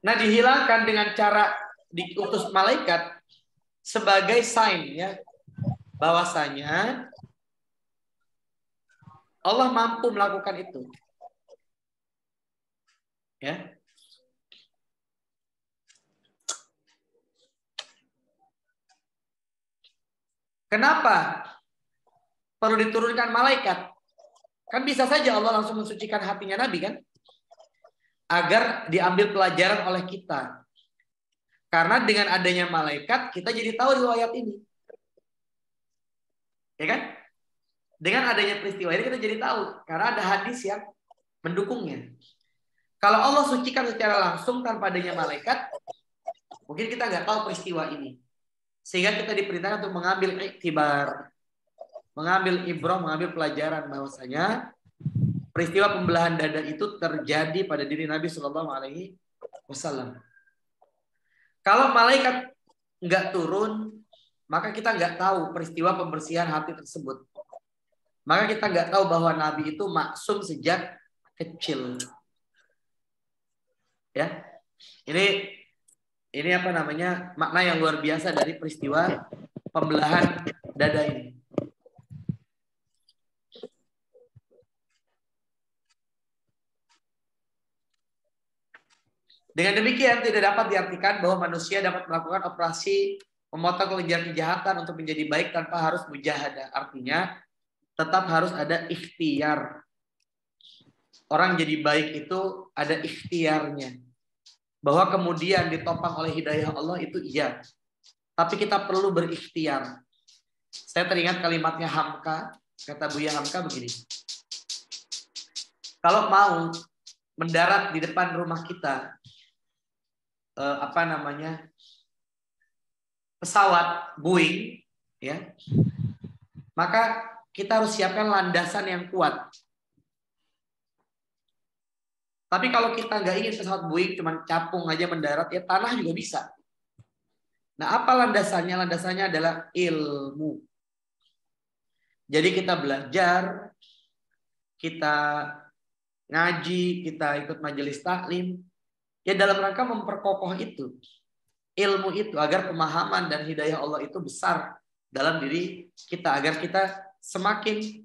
Speaker 3: Nah, dihilangkan dengan cara diutus malaikat sebagai sign ya. Bahwasanya Allah mampu melakukan itu. Ya. Kenapa perlu diturunkan malaikat? Kan bisa saja Allah langsung mensucikan hatinya Nabi kan? Agar diambil pelajaran oleh kita. Karena dengan adanya malaikat kita jadi tahu riwayat ini. Ya kan? Dengan adanya peristiwa ini kita jadi tahu. Karena ada hadis yang mendukungnya. Kalau Allah sucikan secara langsung tanpa adanya malaikat, mungkin kita nggak tahu peristiwa ini. Sehingga kita diperintahkan untuk mengambil iktibar. Mengambil ibrah, mengambil pelajaran bahwasanya peristiwa pembelahan dada itu terjadi pada diri Nabi Shallallahu Alaihi Wasallam. Kalau malaikat nggak turun, maka kita nggak tahu peristiwa pembersihan hati tersebut. Maka kita nggak tahu bahwa Nabi itu maksum sejak kecil. Ya, ini apa namanya makna yang luar biasa dari peristiwa pembelahan dada ini. Dengan demikian tidak dapat diartikan bahwa manusia dapat melakukan operasi memotong kelenjar kejahatan untuk menjadi baik tanpa harus mujahadah. Artinya tetap harus ada ikhtiar. Orang jadi baik itu ada ikhtiarnya. Bahwa kemudian ditopang oleh hidayah Allah itu iya. Tapi kita perlu berikhtiar. Saya teringat kalimatnya Hamka. Kata Buya Hamka begini. Kalau mau mendarat di depan rumah kita, pesawat Boeing, ya, maka kita harus siapkan landasan yang kuat. Tapi kalau kita nggak ingin pesawat Boeing cuma capung aja mendarat, ya tanah juga bisa. Nah, apa landasannya? Landasannya adalah ilmu. Jadi kita belajar, kita ngaji, kita ikut majelis taklim, ya dalam rangka memperkokoh itu. Ilmu itu agar pemahaman dan hidayah Allah itu besar dalam diri kita. Agar kita semakin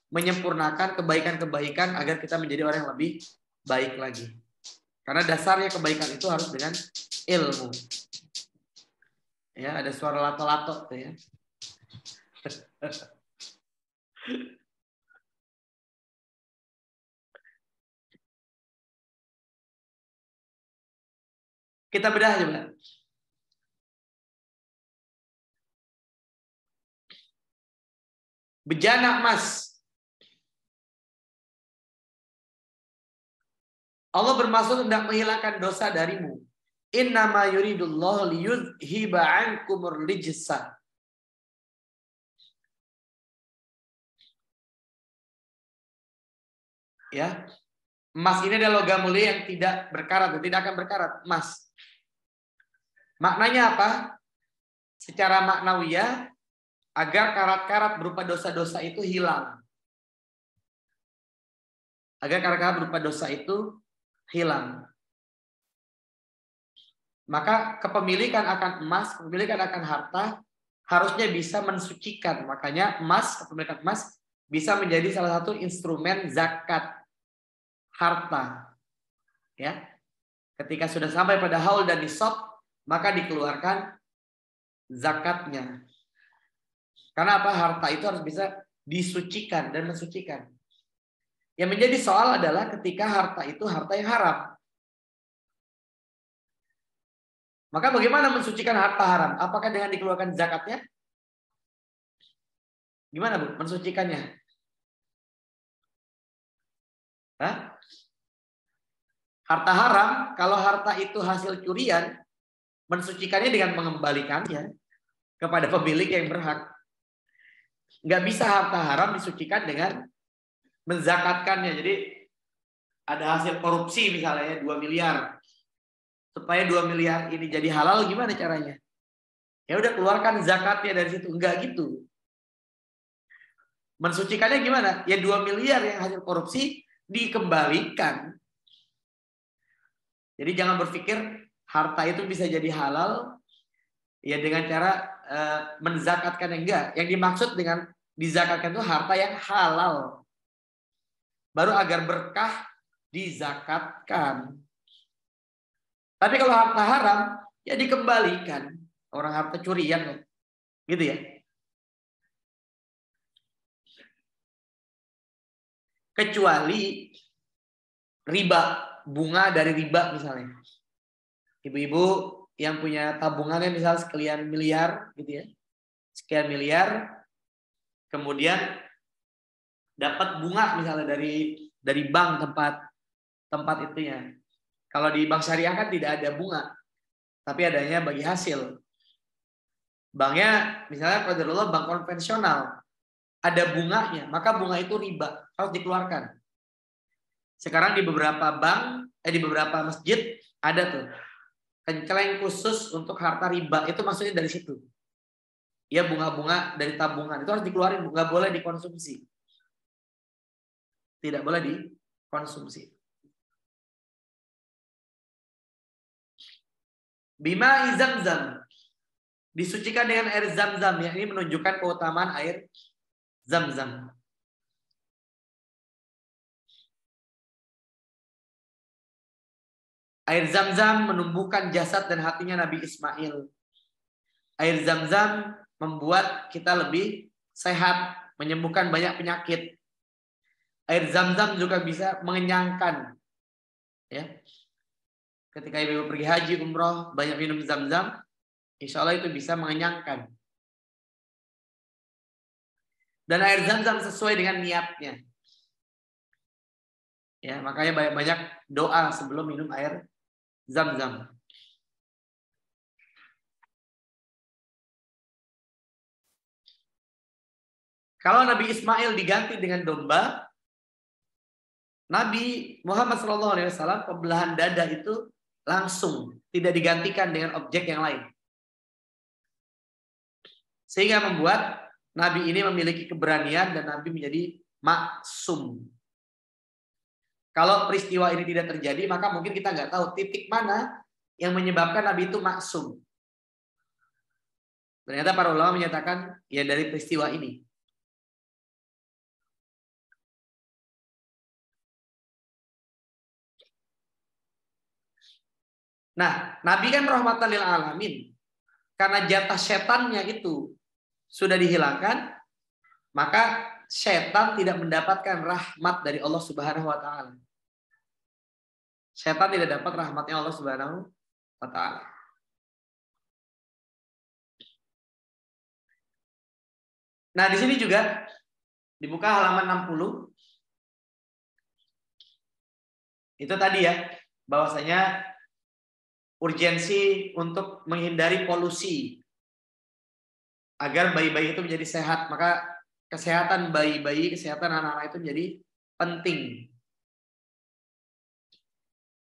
Speaker 3: menyempurnakan kebaikan-kebaikan agar kita menjadi orang yang lebih baik lagi. Karena dasarnya kebaikan itu harus dengan ilmu. Ya, ada suara lato-lato tuh ya. Kita bedah coba. Bejana emas. Allah bermaksud hendak menghilangkan dosa darimu. Innama yuridullahu liyudhiba ankumur rijsa. Ya. Emas ini adalah logam mulia yang tidak berkarat, tidak akan berkarat, emas. Maknanya apa? Secara maknawiyah, agar karat-karat berupa dosa-dosa itu hilang. Agar karat-karat berupa dosa itu hilang. Maka kepemilikan akan emas, kepemilikan akan harta harusnya bisa mensucikan. Makanya emas, kepemilikan emas bisa menjadi salah satu instrumen zakat harta. Ya. Ketika sudah sampai pada haul dan nisab, maka dikeluarkan zakatnya. Karena apa? Harta itu harus bisa disucikan dan mensucikan. Yang menjadi soal adalah ketika harta itu harta yang haram. Maka bagaimana mensucikan harta haram? Apakah dengan dikeluarkan zakatnya? Gimana Bu mensucikannya? Hah? Harta haram, kalau harta itu hasil curian, mensucikannya dengan mengembalikannya kepada pemilik yang berhak. Nggak bisa harta haram disucikan dengan menzakatkannya. Jadi ada hasil korupsi misalnya 2 miliar. Supaya 2 miliar ini jadi halal gimana caranya? Ya udah keluarkan zakatnya dari situ. Enggak gitu. Mensucikannya gimana? Ya 2 miliar yang hasil korupsi dikembalikan. Jadi jangan berpikir harta itu bisa jadi halal ya dengan cara menzakatkan. Enggak. Yang dimaksud dengan dizakatkan itu harta yang halal. Baru agar berkah dizakatkan. Tapi kalau harta haram, ya dikembalikan. Orang harta curian. Gitu ya. Kecuali riba, bunga dari riba misalnya. Ibu-ibu yang punya tabungannya misalnya sekian miliar. Gitu ya. Sekian miliar. Kemudian dapat bunga misalnya dari bank tempat itunya. Kalau di bank syariah kan tidak ada bunga, tapi adanya bagi hasil. Banknya misalnya qadarullah bank konvensional, ada bunganya, maka bunga itu riba, harus dikeluarkan. Sekarang di beberapa bank, di beberapa masjid ada tuh kenceleng khusus untuk harta riba, itu maksudnya dari situ. Ya bunga-bunga dari tabungan, itu harus dikeluarin, nggak boleh dikonsumsi. Tidak boleh dikonsumsi. Bima Zamzam, disucikan dengan air Zamzam, yang ini menunjukkan keutamaan air Zamzam. Air Zamzam menumbuhkan jasad dan hatinya Nabi Ismail. Air Zamzam membuat kita lebih sehat, menyembuhkan banyak penyakit. Air Zamzam juga bisa mengenyangkan. Ya. Ketika ibu pergi haji, umroh, banyak minum Zamzam, insya Allah itu bisa mengenyangkan. Dan air Zamzam sesuai dengan niatnya. Ya, makanya banyak-banyak doa sebelum minum air Zamzam. Kalau Nabi Ismail diganti dengan domba, Nabi Muhammad SAW pembelahan dada itu langsung, tidak digantikan dengan objek yang lain. Sehingga membuat Nabi ini memiliki keberanian dan Nabi menjadi maksum. Kalau peristiwa ini tidak terjadi, maka mungkin kita nggak tahu titik mana yang menyebabkan Nabi itu maksum. Ternyata para ulama menyatakan ya dari peristiwa ini. Nah, Nabi kan rahmatan lil alamin. Karena jatah setannya itu sudah dihilangkan, maka setan tidak mendapatkan rahmat dari Allah Subhanahu wa taala. Setan tidak dapat rahmatnya Allah Subhanahu wa taala. Nah, di sini juga dibuka halaman 60. Itu tadi ya, bahwasanya urgensi untuk menghindari polusi agar bayi-bayi itu menjadi sehat. Maka kesehatan bayi-bayi, kesehatan anak-anak itu menjadi penting.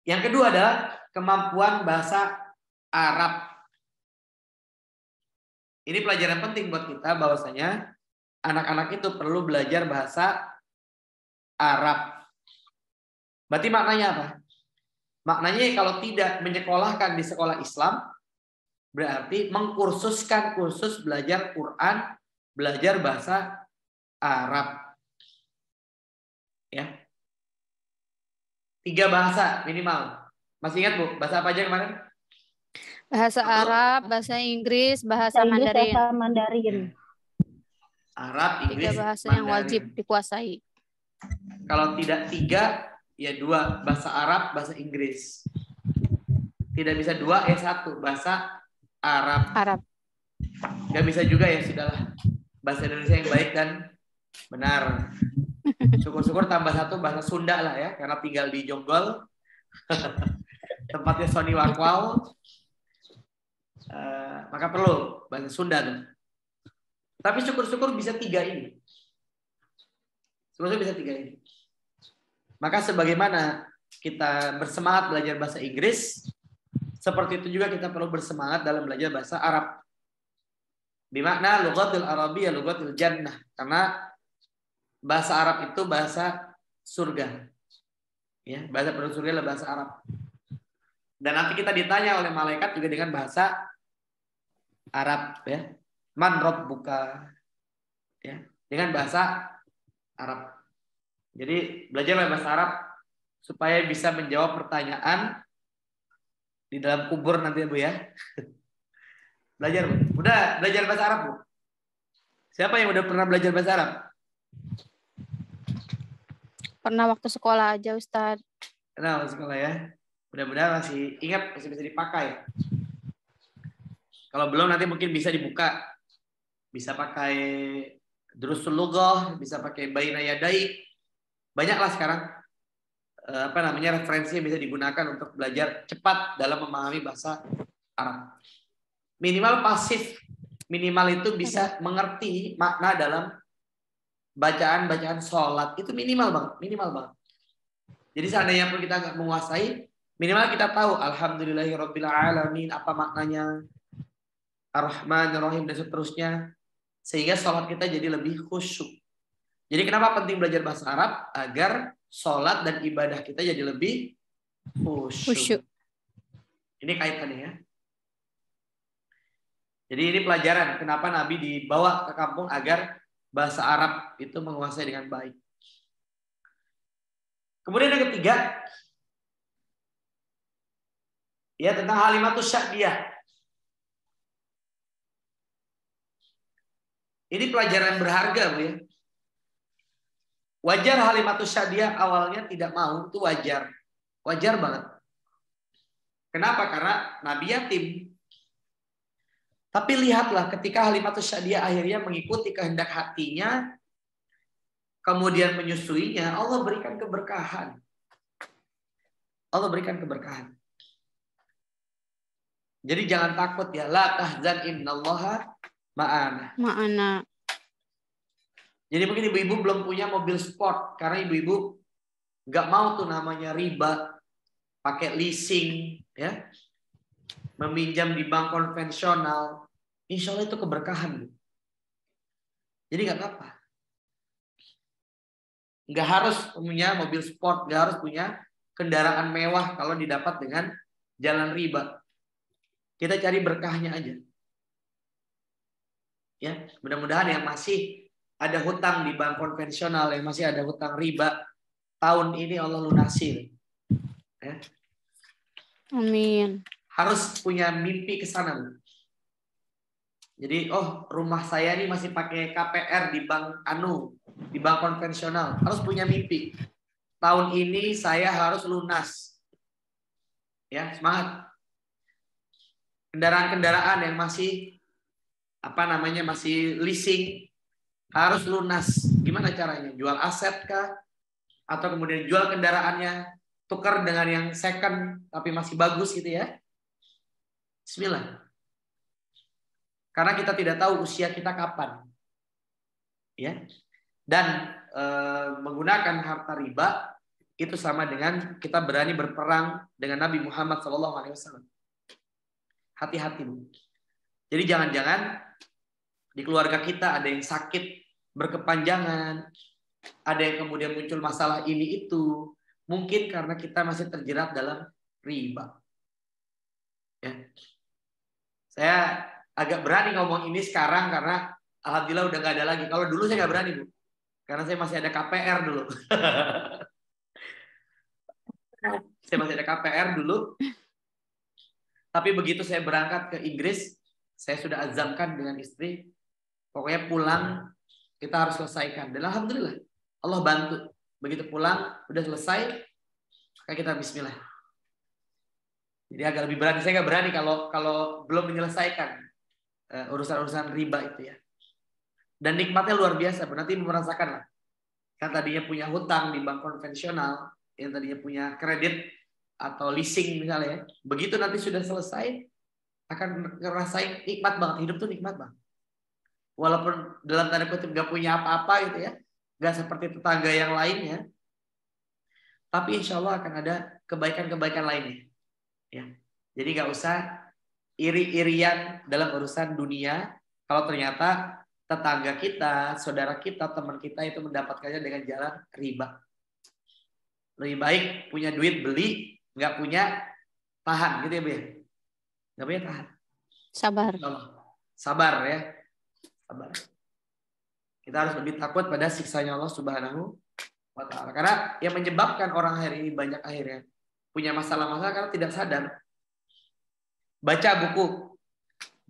Speaker 3: Yang kedua adalah kemampuan bahasa Arab. Ini pelajaran penting buat kita, bahwasanya anak-anak itu perlu belajar bahasa Arab. Berarti maknanya apa? Maknanya kalau tidak menyekolahkan di sekolah Islam, berarti mengkursuskan kursus belajar Quran, belajar bahasa Arab. Ya. 3 bahasa minimal. Masih ingat Bu, bahasa apa aja kemarin?
Speaker 2: Bahasa Arab, bahasa Inggris, bahasa
Speaker 4: Bahasa Inggris,
Speaker 2: Mandarin.
Speaker 4: bahasa Mandarin.
Speaker 3: Arab,
Speaker 2: 3
Speaker 3: Inggris,
Speaker 2: bahasa yang
Speaker 3: Mandarin.
Speaker 2: wajib dikuasai.
Speaker 3: Kalau tidak 3, ya 2, bahasa Arab, bahasa Inggris. Tidak bisa 2, ya 1, bahasa Arab. Gak bisa juga, ya sudahlah. Bahasa Indonesia yang baik dan benar. Syukur-syukur tambah 1 bahasa Sunda lah ya, karena tinggal di Jonggol. Tempatnya Sony Wakwau. Maka perlu bahasa Sunda tuh. Tapi syukur-syukur bisa 3 ini. Syukur-syukur bisa 3 ini. Maka sebagaimana kita bersemangat belajar bahasa Inggris, seperti itu juga kita perlu bersemangat dalam belajar bahasa Arab. Bimakna lughatul Arabiyyah lughatul jannah. Karena bahasa Arab itu bahasa surga. Ya, bahasa penduduk surga adalah bahasa Arab. Dan nanti kita ditanya oleh malaikat juga dengan bahasa Arab, ya. Man rabbuka, ya, dengan bahasa Arab. Jadi belajar bahasa Arab supaya bisa menjawab pertanyaan di dalam kubur nanti, Bu, ya. Belajar, Bu. Udah belajar bahasa Arab, Bu? Siapa yang udah pernah belajar bahasa Arab?
Speaker 2: Pernah waktu sekolah aja, Ustadz.
Speaker 3: Pernah waktu sekolah, ya. Mudah-mudahan masih ingat, masih bisa dipakai. Kalau belum nanti mungkin bisa dibuka. Bisa pakai Durusul Lughah, bisa pakai Baina Yadai. Banyaklah sekarang referensi yang bisa digunakan untuk belajar cepat dalam memahami bahasa Arab. Minimal pasif, minimal itu bisa mengerti makna dalam bacaan sholat, itu minimal banget. Jadi seandainya pun kita nggak menguasai, minimal kita tahu alhamdulillahirabbil alamin apa maknanya, ar-rahmanir-rahim dan seterusnya, sehingga sholat kita jadi lebih khusyuk. Jadi kenapa penting belajar bahasa Arab? Agar sholat dan ibadah kita jadi lebih khusyuk. Ini kaitannya, ya. Jadi ini pelajaran kenapa Nabi dibawa ke kampung agar bahasa Arab itu menguasai dengan baik. Kemudian yang ketiga, ya, tentang Halimatus Sya'diyah. Ini pelajaran berharga, Bu, ya. Wajar Halimatus Sya'diyah awalnya tidak mau, itu wajar. Wajar banget. Kenapa? Karena Nabi yatim. Tapi lihatlah ketika Halimatus Sya'diyah akhirnya mengikuti kehendak hatinya, kemudian menyusuinya, Allah berikan keberkahan. Allah berikan keberkahan. Jadi jangan takut, ya. La tahzan innallaha ma'ana. Jadi mungkin ibu-ibu belum punya mobil sport karena ibu-ibu nggak mau tuh namanya riba, pakai leasing, ya, meminjam di bank konvensional. Insya Allah itu keberkahan. Jadi nggak apa-apa. Nggak harus punya mobil sport, nggak harus punya kendaraan mewah kalau didapat dengan jalan riba. Kita cari berkahnya aja. Ya, mudah-mudahan yang masih ada hutang di bank konvensional, yang masih ada hutang riba, tahun ini Allah lunasi. Ya.
Speaker 2: Amin.
Speaker 3: Harus punya mimpi ke sana. Jadi, rumah saya ini masih pakai KPR di bank di bank konvensional. Harus punya mimpi. Tahun ini saya harus lunas. Ya, semangat. Kendaraan-kendaraan yang masih masih leasing harus lunas. Gimana caranya? Jual aset kah? Atau kemudian jual kendaraannya, tukar dengan yang second tapi masih bagus gitu, ya. Bismillah. Karena kita tidak tahu usia kita kapan. Ya. Dan menggunakan harta riba itu sama dengan kita berani berperang dengan Nabi Muhammad SAW. Hati-hati, Bu. Jadi jangan-jangan di keluarga kita ada yang sakit berkepanjangan, ada yang kemudian muncul masalah ini itu, mungkin karena kita masih terjerat dalam riba. Ya. Saya agak berani ngomong ini sekarang karena alhamdulillah udah nggak ada lagi. Kalau dulu saya nggak berani, Bu, karena saya masih ada KPR dulu. Saya masih ada KPR dulu. Tapi begitu saya berangkat ke Inggris, saya sudah azamkan dengan istri, pokoknya pulang kita harus selesaikan. Dan alhamdulillah Allah bantu. Begitu pulang udah selesai, maka kita bismillah. Jadi agak lebih berani. Saya nggak berani kalau belum menyelesaikan urusan-urusan riba itu ya. Dan nikmatnya luar biasa. Nanti merasakan lah. Kan tadinya punya hutang di bank konvensional, yang tadinya punya kredit atau leasing misalnya, begitu nanti sudah selesai akan ngerasain nikmat banget. Hidup tuh nikmat banget. Walaupun dalam tanda kutip gak punya apa-apa gitu ya, gak seperti tetangga yang lainnya, tapi insya Allah akan ada kebaikan-kebaikan lainnya. Ya. Jadi gak usah iri-irian dalam urusan dunia. Kalau ternyata tetangga kita, saudara kita, teman kita itu mendapatkannya dengan jalan riba. Lebih baik punya duit beli, nggak punya tahan, gitu ya Bu ya? Nggak punya tahan.
Speaker 2: Sabar.
Speaker 3: Sabar ya. Sabar. Kita harus lebih takut pada siksanya Allah Subhanahu wa Ta'ala. Karena yang menyebabkan orang hari ini banyak akhirnya punya masalah-masalah karena tidak sadar. Baca buku,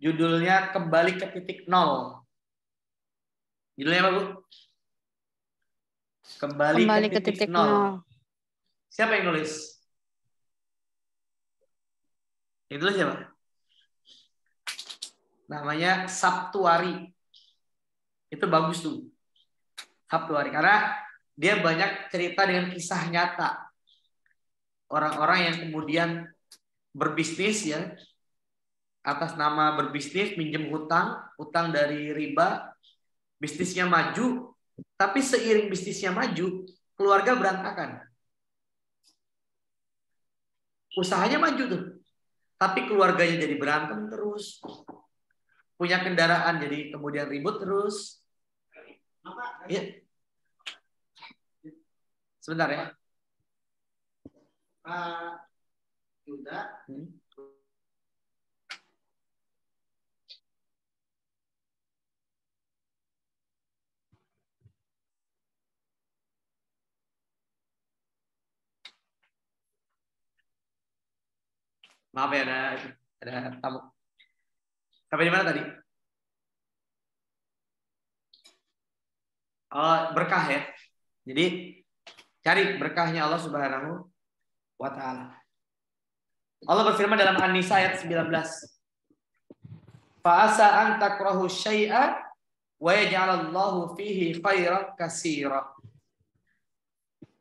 Speaker 3: judulnya Kembali ke Titik Nol. Judulnya apa Bu? Kembali ke titik nol. Siapa yang nulis? Yang nulis siapa? Namanya Sabtuari. Itu bagus tuh. Sabtuari. Karena dia banyak cerita dengan kisah nyata. Orang-orang yang kemudian berbisnis ya. Atas nama berbisnis, minjem hutang dari riba. Bisnisnya maju. Tapi seiring bisnisnya maju, keluarga berantakan. Usahanya maju tuh. Tapi keluarganya jadi berantem terus. Punya kendaraan jadi kemudian ribut terus. Ya. Sebentar ya. Pak Yuda. Maaf ya, ada tamu. Sampai di mana tadi? Oh, berkah ya. Jadi cari berkahnya Allah Subhanahu wa Ta'ala. Allah berfirman dalam An-Nisa ayat 19. Fa'asa an takrahu syai'a wa yaj'alallahu fihi khairan katsira.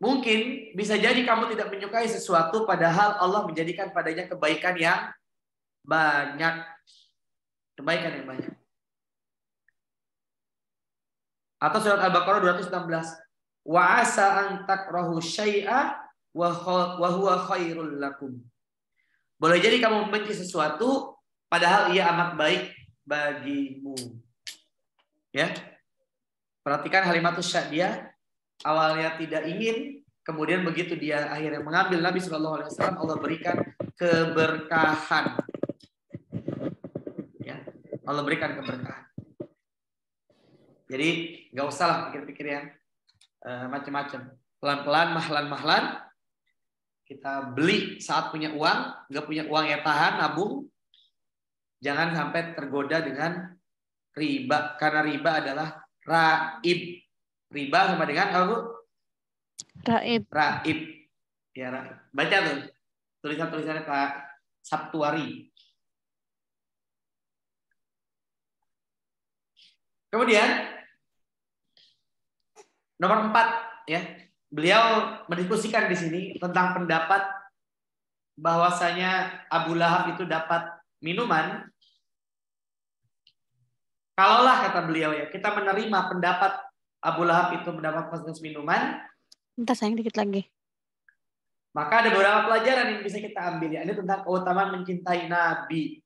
Speaker 3: Mungkin bisa jadi kamu tidak menyukai sesuatu padahal Allah menjadikan padanya kebaikan yang banyak. Kebaikan yang banyak. Atau surat Al-Baqarah 216. Wa asa an takrahu syai'a wa huwa khairul lakum. Boleh jadi kamu membenci sesuatu padahal ia amat baik bagimu. Ya. Perhatikan Halimatus Sya'diyah. Awalnya tidak ingin, kemudian begitu dia akhirnya mengambil Nabi Shallallahu Alaihi Wasallam, Allah berikan keberkahan. Ya, Allah berikan keberkahan. Jadi nggak usah lah pikir-pikir yang macam-macam. Pelan-pelan, mahlan-mahlan. Kita beli saat punya uang, nggak punya uang ya tahan, nabung. Jangan sampai tergoda dengan riba, karena riba adalah raib. Riba sama dengan apa Bu?
Speaker 2: Raib.
Speaker 3: Raib. Ya, raib. Baca tuh tulisan-tulisannya Pak Sabtuari. Kemudian nomor 4 ya. Beliau mendiskusikan di sini tentang pendapat bahwasanya Abu Lahab itu dapat minuman. Kalaulah kata beliau ya, kita menerima pendapat Abu Lahab itu mendapat fasilitas minuman.
Speaker 2: Bentar sayang dikit lagi.
Speaker 3: Maka ada beberapa pelajaran yang bisa kita ambil. Ya. Ini tentang keutamaan mencintai Nabi.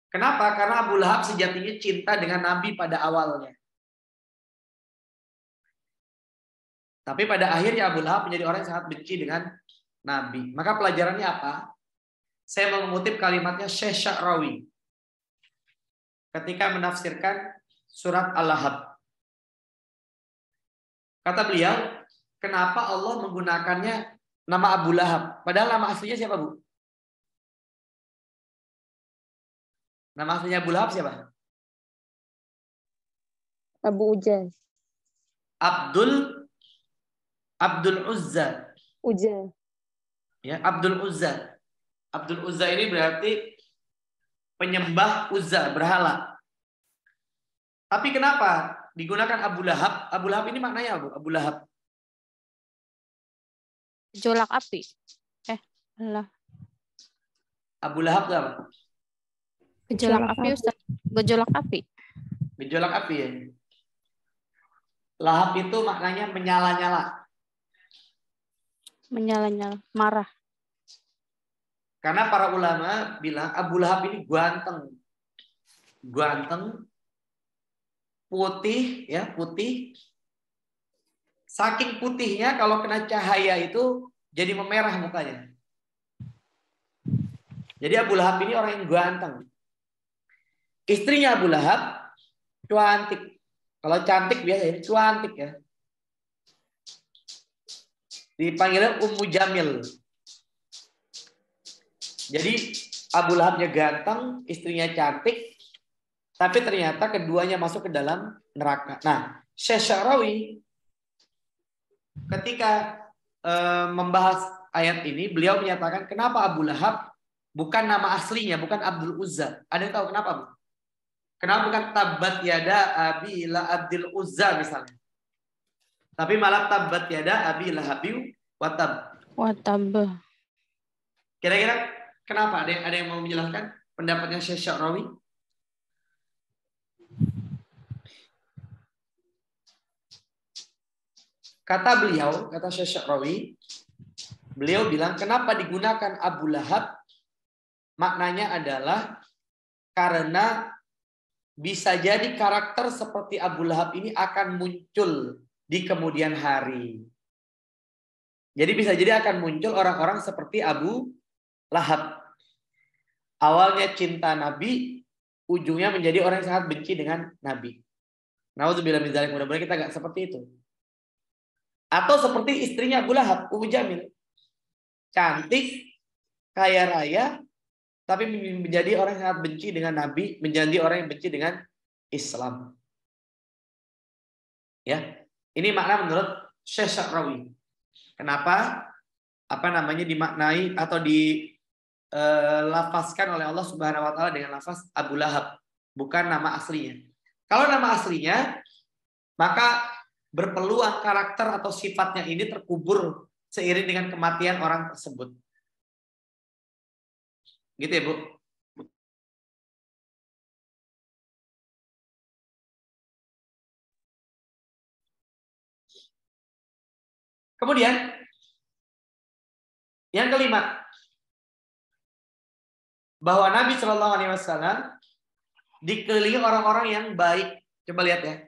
Speaker 3: Kenapa? Karena Abu Lahab sejatinya cinta dengan Nabi pada awalnya. Tapi pada akhirnya Abu Lahab menjadi orang yang sangat benci dengan Nabi. Maka pelajarannya apa? Saya mau mengutip kalimatnya Syekh Sya'rawi. Ketika menafsirkan surat Al-Lahab. Kata beliau, kenapa Allah menggunakannya nama Abu Lahab? Padahal nama aslinya siapa, Bu? Nama aslinya Abu Lahab siapa?
Speaker 4: Abu Uja.
Speaker 3: Abdul Uzza.
Speaker 4: Uja.
Speaker 3: Ya, Abdul Uzza. Abdul Uzza ini berarti penyembah Uzza, berhala. Tapi kenapa digunakan Abu Lahab? Abu Lahab ini maknanya apa? Abu Lahab.
Speaker 2: Gejolak api. Lah.
Speaker 3: Abu Lahab itu apa?
Speaker 2: Gejolak api, Ustaz. Gejolak api.
Speaker 3: Gejolak api ya. Lahab itu maknanya menyala-nyala.
Speaker 2: Menyala-nyala. Marah.
Speaker 3: Karena para ulama bilang Abu Lahab ini ganteng. Ganteng, putih, ya putih. Saking putihnya kalau kena cahaya itu jadi memerah mukanya. Jadi Abu Lahab ini orang yang ganteng. Istrinya Abu Lahab cantik. Kalau cantik biasanya cantik ya. Dipanggilnya Ummu Jamil. Jadi Abu Lahabnya ganteng, istrinya cantik, tapi ternyata keduanya masuk ke dalam neraka. Nah, Syekh Sya'rawi ketika membahas ayat ini, beliau menyatakan kenapa Abu Lahab bukan nama aslinya, bukan Abdul Uzza. Ada yang tahu kenapa, Bu? Kenapa bukan Tabbat Yada Abi Abdul Uzza misalnya? Tapi malah Tabbat Yada Abi Lahabi Watab.
Speaker 2: Watab.
Speaker 3: Kira-kira kenapa? Ada yang mau menjelaskan pendapatnya Syekh Sya'rawi? Kata beliau, kata Syekh Sya'rawi, beliau bilang kenapa digunakan Abu Lahab? Maknanya adalah karena bisa jadi karakter seperti Abu Lahab ini akan muncul di kemudian hari. Jadi bisa jadi akan muncul orang-orang seperti Abu Lahab. Awalnya cinta Nabi, ujungnya menjadi orang yang sangat benci dengan Nabi. Nauzubillah min dzalik, mudah-mudahan kita nggak seperti itu. Atau seperti istrinya Abu Lahab, Ummu Jamil. Cantik, kaya raya, tapi menjadi orang yang sangat benci dengan Nabi, menjadi orang yang benci dengan Islam. Ya, ini makna menurut Syekh Sya'rawi. Kenapa? Dimaknai atau dilafazkan oleh Allah Subhanahu Wa Taala dengan lafaz Abu Lahab, bukan nama aslinya. Kalau nama aslinya, maka berpeluang karakter atau sifatnya ini terkubur seiring dengan kematian orang tersebut. Gitu ya, Bu? Kemudian yang kelima, bahwa Nabi Shallallahu Alaihi Wasallam dikelilingi orang-orang yang baik. Coba lihat ya,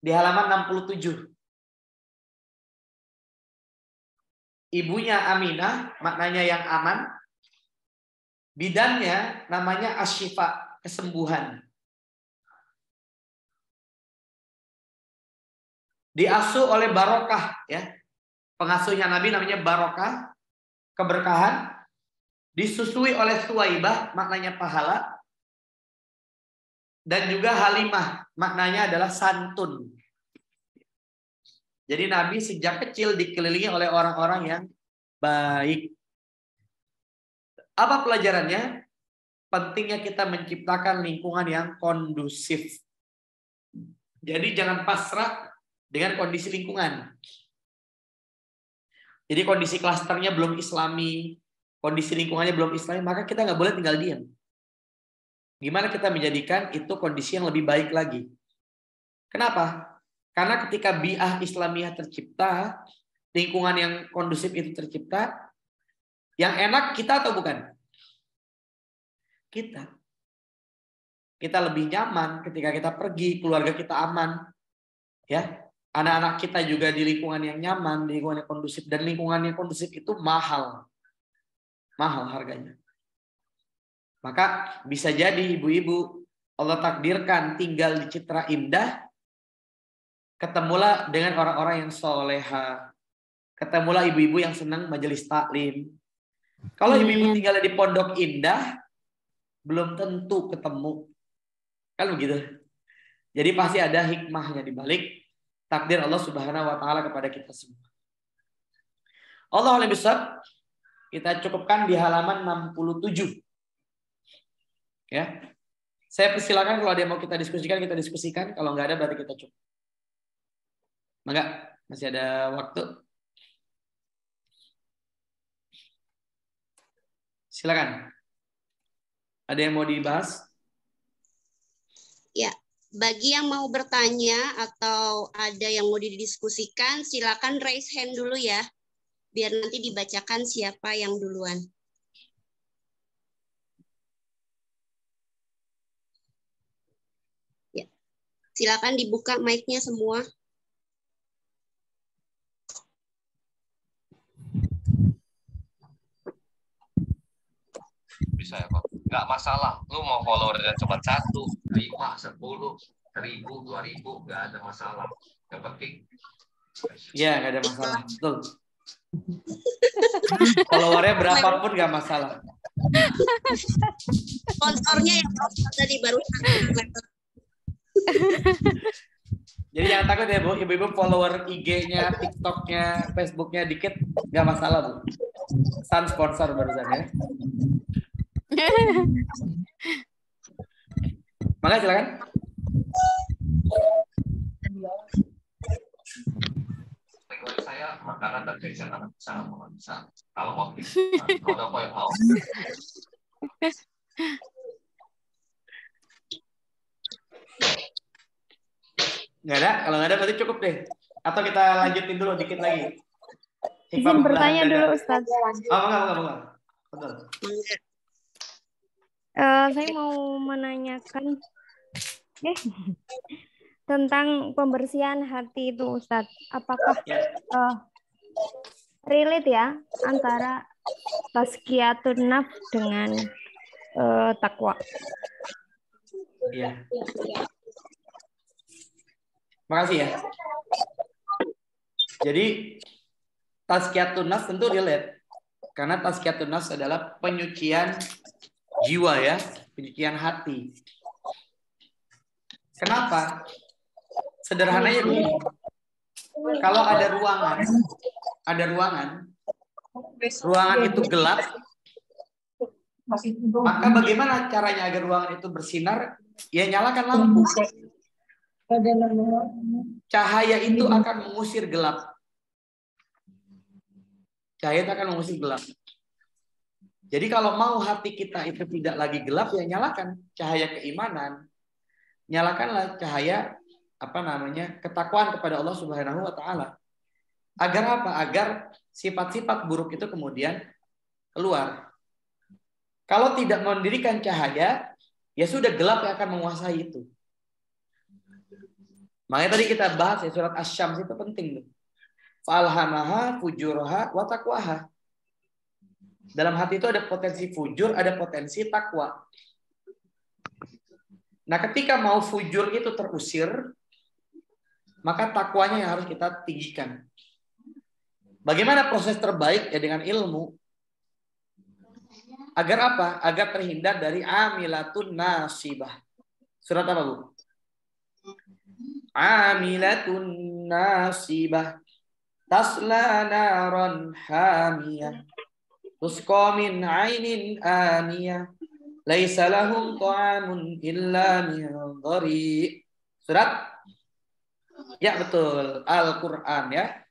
Speaker 3: di halaman 67. Ibunya Aminah, maknanya yang aman. Bidannya namanya Asyifa, kesembuhan. Diasuh oleh Barokah, ya. Pengasuhnya Nabi namanya Barokah, keberkahan. Disusui oleh Suwaibah, maknanya pahala. Dan juga Halimah, maknanya adalah santun. Jadi Nabi sejak kecil dikelilingi oleh orang-orang yang baik. Apa pelajarannya? Pentingnya kita menciptakan lingkungan yang kondusif. Jadi jangan pasrah dengan kondisi lingkungan. Jadi kondisi klasternya belum Islami, kondisi lingkungannya belum Islami, maka kita nggak boleh tinggal diam. Gimana kita menjadikan itu kondisi yang lebih baik lagi? Kenapa? Karena ketika bi'ah Islamiyah tercipta, lingkungan yang kondusif itu tercipta, yang enak kita atau bukan? Kita. Kita lebih nyaman ketika kita pergi, keluarga kita aman. Ya, anak-anak kita juga di lingkungan yang nyaman, di lingkungan yang kondusif, dan lingkungan yang kondusif itu mahal. Mahal harganya. Maka bisa jadi ibu-ibu Allah takdirkan tinggal di Citra Indah, ketemulah dengan orang-orang yang soleha, ketemulah ibu-ibu yang senang majelis taklim. Kalau ibu-ibu tinggal di Pondok Indah, belum tentu ketemu. Kan begitu. Jadi pasti ada hikmahnya di balik takdir Allah Subhanahu wa taala kepada kita semua. Allahu a'lam bishawab. Kita cukupkan di halaman 67. Ya. Saya persilakan kalau ada yang mau kita diskusikan. Kalau nggak ada berarti kita cukup. Enggak, masih ada waktu. Silakan. Ada yang mau dibahas?
Speaker 1: Ya, bagi yang mau bertanya atau ada yang mau didiskusikan, silakan raise hand dulu ya, biar nanti dibacakan siapa yang duluan. Ya, silakan dibuka mic-nya semua.
Speaker 6: Bisa ya kok, nggak masalah. Lu mau followernya cuma 1, 5, 10, 1000, 2000, nggak ada masalah. Yang penting.
Speaker 3: Iya, nggak ada masalah. Betul. Followernya berapapun nggak masalah.
Speaker 1: Sponsornya yang tadi baru.
Speaker 3: Jadi jangan takut ya Bu, ibu-ibu follower IG-nya, TikTok-nya, Facebook-nya dikit nggak masalah Bu. Pesan sponsor barusan ya. Maka silakan.
Speaker 6: Rekomendasi saya makanan dan fashion anak bisa. Kalau mau kalau apa yang mau.
Speaker 3: Nggak ada? Kalau nggak ada berarti cukup deh. Atau kita lanjutin dulu dikit lagi.
Speaker 2: Izin bertanya dulu Ustaz.
Speaker 3: Oh, enggak. Betul.
Speaker 2: Saya mau menanyakan tentang pembersihan hati itu Ustaz. Apakah relate ya antara tazkiyatun nafs dengan takwa?
Speaker 3: Iya. Makasih ya. Jadi tazkiyatun nafs tentu relate. Karena tazkiyatun nafs adalah penyucian jiwa ya, penyucian hati. Kenapa? Sederhananya begini. Kalau ada ruangan itu gelap, maka bagaimana caranya agar ruangan itu bersinar? Ya nyalakan lampu. Cahaya itu akan mengusir gelap. Cahaya itu akan mengusir gelap. Jadi kalau mau hati kita itu tidak lagi gelap, ya nyalakan cahaya keimanan. Nyalakanlah cahaya ketakwaan kepada Allah Subhanahu wa taala. Agar apa? Agar sifat-sifat buruk itu kemudian keluar. Kalau tidak mendirikan cahaya, ya sudah gelap yang akan menguasai itu. Makanya tadi kita bahas ya surat Asy-Syams itu penting. Fa'alhamaha fujuraha wa taqwaha. Dalam hati itu ada potensi fujur, ada potensi takwa. Nah, ketika mau fujur itu terusir, maka takwanya yang harus kita tinggikan. Bagaimana proses terbaik? Ya dengan ilmu. Agar apa? Agar terhindar dari amilatun nasibah. Surat apa, Bu? Amilatun nasibah. Tasla naran hamiyah. Tusqa min 'ainin aniyah. Laisa lahum ta'amun illa min dhari. Surat? Ya betul, Al-Qur'an ya.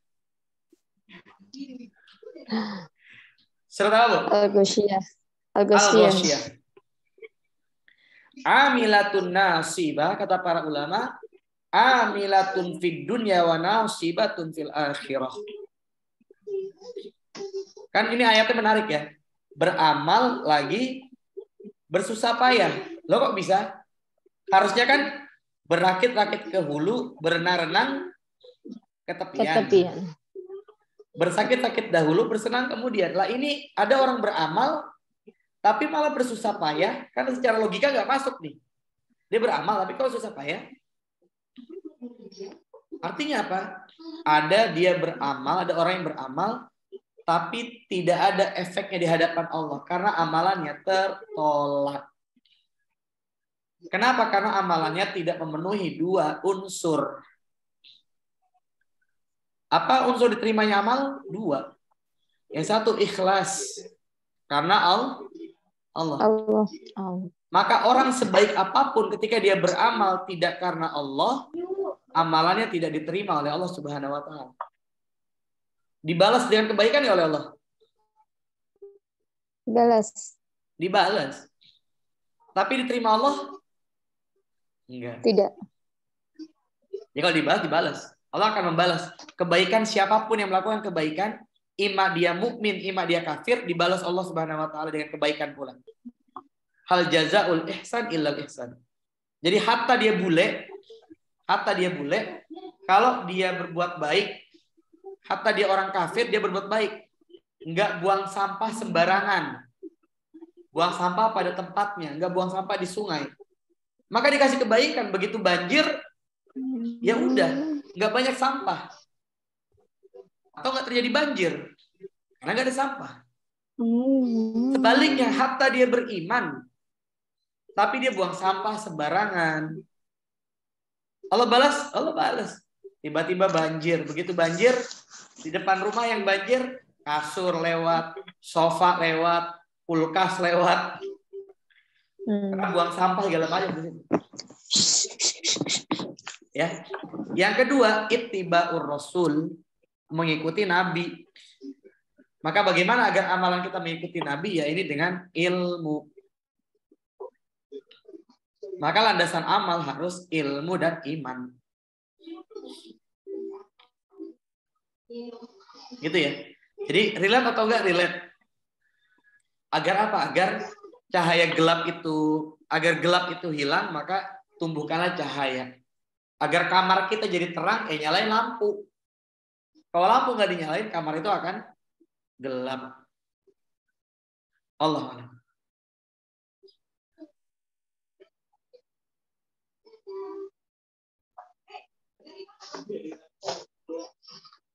Speaker 3: Surat apa?
Speaker 2: Al-Ghasyiyah.
Speaker 3: Al-Ghasyiyah. Amilatun nasibah kata para ulama, amilatun fid dunya wa nasibatun fil akhirah. Kan ini ayatnya menarik ya. Beramal lagi bersusah payah. Loh kok bisa? Harusnya kan berakit-rakit ke hulu, berenang-renang ke tepian. Bersakit-sakit dahulu, bersenang kemudian. Lah ini ada orang beramal, tapi malah bersusah payah. Karena secara logika nggak masuk nih. Dia beramal, tapi kalau susah payah. Artinya apa? Ada dia beramal, ada orang yang beramal, tapi tidak ada efeknya di hadapan Allah karena amalannya tertolak. Kenapa? Karena amalannya tidak memenuhi 2 unsur. Apa unsur diterimanya amal? 2. Yang satu ikhlas. Karena Allah.
Speaker 4: Allah.
Speaker 3: Maka orang sebaik apapun ketika dia beramal tidak karena Allah, amalannya tidak diterima oleh Allah Subhanahu wa taala. Dibalas dengan kebaikan ya oleh Allah. Dibalas. Tapi diterima Allah? Enggak.
Speaker 4: Tidak.
Speaker 3: Ya kalau dibalas. Allah akan membalas kebaikan siapapun yang melakukan kebaikan, ima dia mukmin, ima dia kafir, dibalas Allah Subhanahu wa taala dengan kebaikan pula. Hal jazaul ihsan illal ihsan. Jadi hatta dia bule, kalau dia berbuat baik, hatta dia orang kafir, dia berbuat baik. Enggak buang sampah sembarangan. Buang sampah pada tempatnya, enggak buang sampah di sungai. Maka dikasih kebaikan, begitu banjir, ya udah, enggak banyak sampah. Atau enggak terjadi banjir, karena enggak ada sampah. Sebaliknya, hatta dia beriman, tapi dia buang sampah sembarangan. Allah balas. Tiba-tiba banjir. Begitu banjir, di depan rumah yang banjir, kasur lewat, sofa lewat, kulkas lewat. Karena buang sampah segala macam. Ya. Yang kedua, ittiba'ur rasul, mengikuti Nabi. Maka bagaimana agar amalan kita mengikuti Nabi? Ya ini dengan ilmu. Maka landasan amal harus ilmu dan iman. Gitu ya. Jadi relate atau enggak relate? Agar apa? Agar cahaya gelap itu hilang, maka tumbuhkanlah cahaya. Agar kamar kita jadi terang, nyalain lampu. Kalau lampu nggak dinyalain, kamar itu akan gelap. Allah Allah.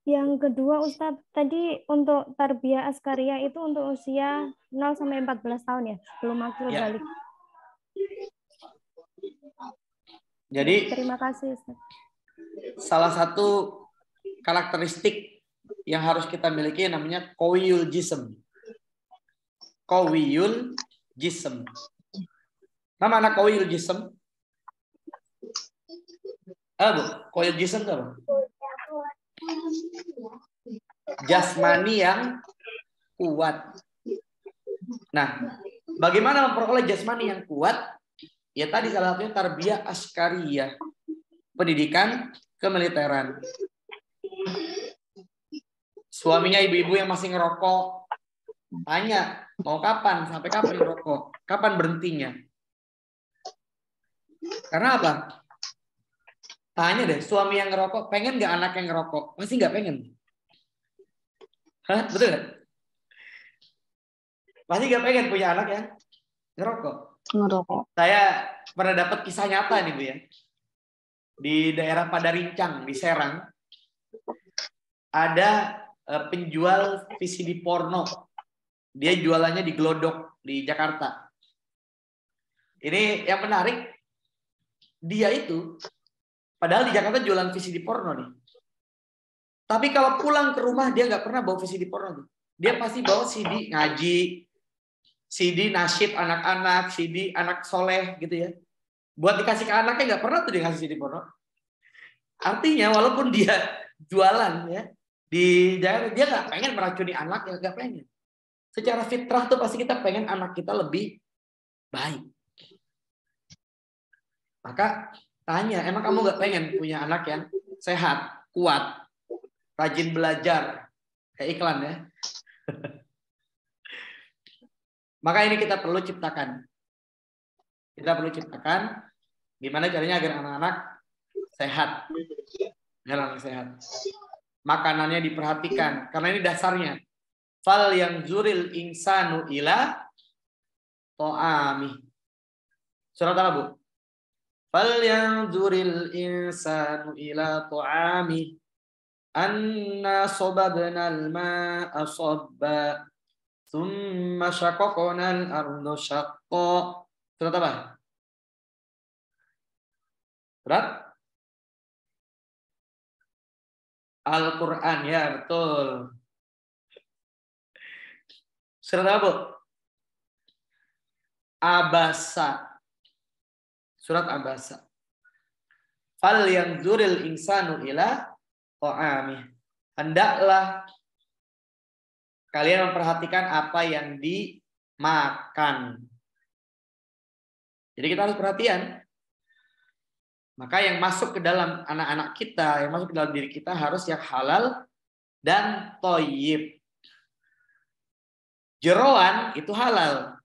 Speaker 7: Yang kedua Ustadz, tadi untuk tarbiyah askariyah itu untuk usia 0 sampai 14 tahun ya, belum akil balik.
Speaker 3: Jadi
Speaker 7: terima kasih Ustadz.
Speaker 3: Salah satu karakteristik yang harus kita miliki namanya qawiyul jism. Qawiyul jism. Nama anak qawiyul jism? Bu, qawiyul jism itu apa? Jasmani yang kuat. Nah, bagaimana memperoleh jasmani yang kuat? Ya tadi salah satunya tarbiyah askariyah, pendidikan kemiliteran. Suaminya ibu-ibu yang masih ngerokok, tanya mau kapan, sampai kapan ngerokok, kapan berhentinya? Karena apa? Tanya deh, suami yang ngerokok, pengen nggak anak yang ngerokok? Pasti nggak pengen. Hah? Betul nggak? Pasti nggak pengen punya anak yang ngerokok. Saya pernah dapat kisah nyata nih Bu ya. Di daerah Padarincang, di Serang, ada penjual VCD porno. Dia jualannya di Glodok, di Jakarta. Ini yang menarik, dia itu padahal di Jakarta jualan VCD porno nih. Tapi kalau pulang ke rumah dia nggak pernah bawa VCD porno. Dia pasti bawa CD ngaji, CD nasyid anak-anak, CD anak soleh gitu ya. Buat dikasih ke anaknya nggak pernah tuh dia ngasih CD porno. Artinya walaupun dia jualan ya di daerah, dia nggak pengen meracuni anak, ya nggak pengen. Secara fitrah tuh pasti kita pengen anak kita lebih baik. Maka tanya, emang kamu nggak pengen punya anak yang sehat, kuat, rajin belajar, kayak iklan ya? Maka ini kita perlu ciptakan. Kita perlu ciptakan gimana caranya agar anak-anak sehat. Agar anak sehat. Makanannya diperhatikan. Karena ini dasarnya. Fal yang zuril insanu ila to'ami. Surat apa Bu? Fal yang zuril insanu ila to'ami. Anna sobabnal ma'a sobba. Tsumma syaqaqnal ardo syaqqa. Surat apa? Surat Al-Quran, ya betul. Surat apa, Bu? Abasa. Surat Abasa. Fal yang zuril insanu ila ta'amih. Hendaklah kalian memperhatikan apa yang dimakan. Jadi kita harus perhatian. Maka yang masuk ke dalam anak-anak kita, yang masuk ke dalam diri kita harus yang halal dan thayyib. Jeroan itu halal.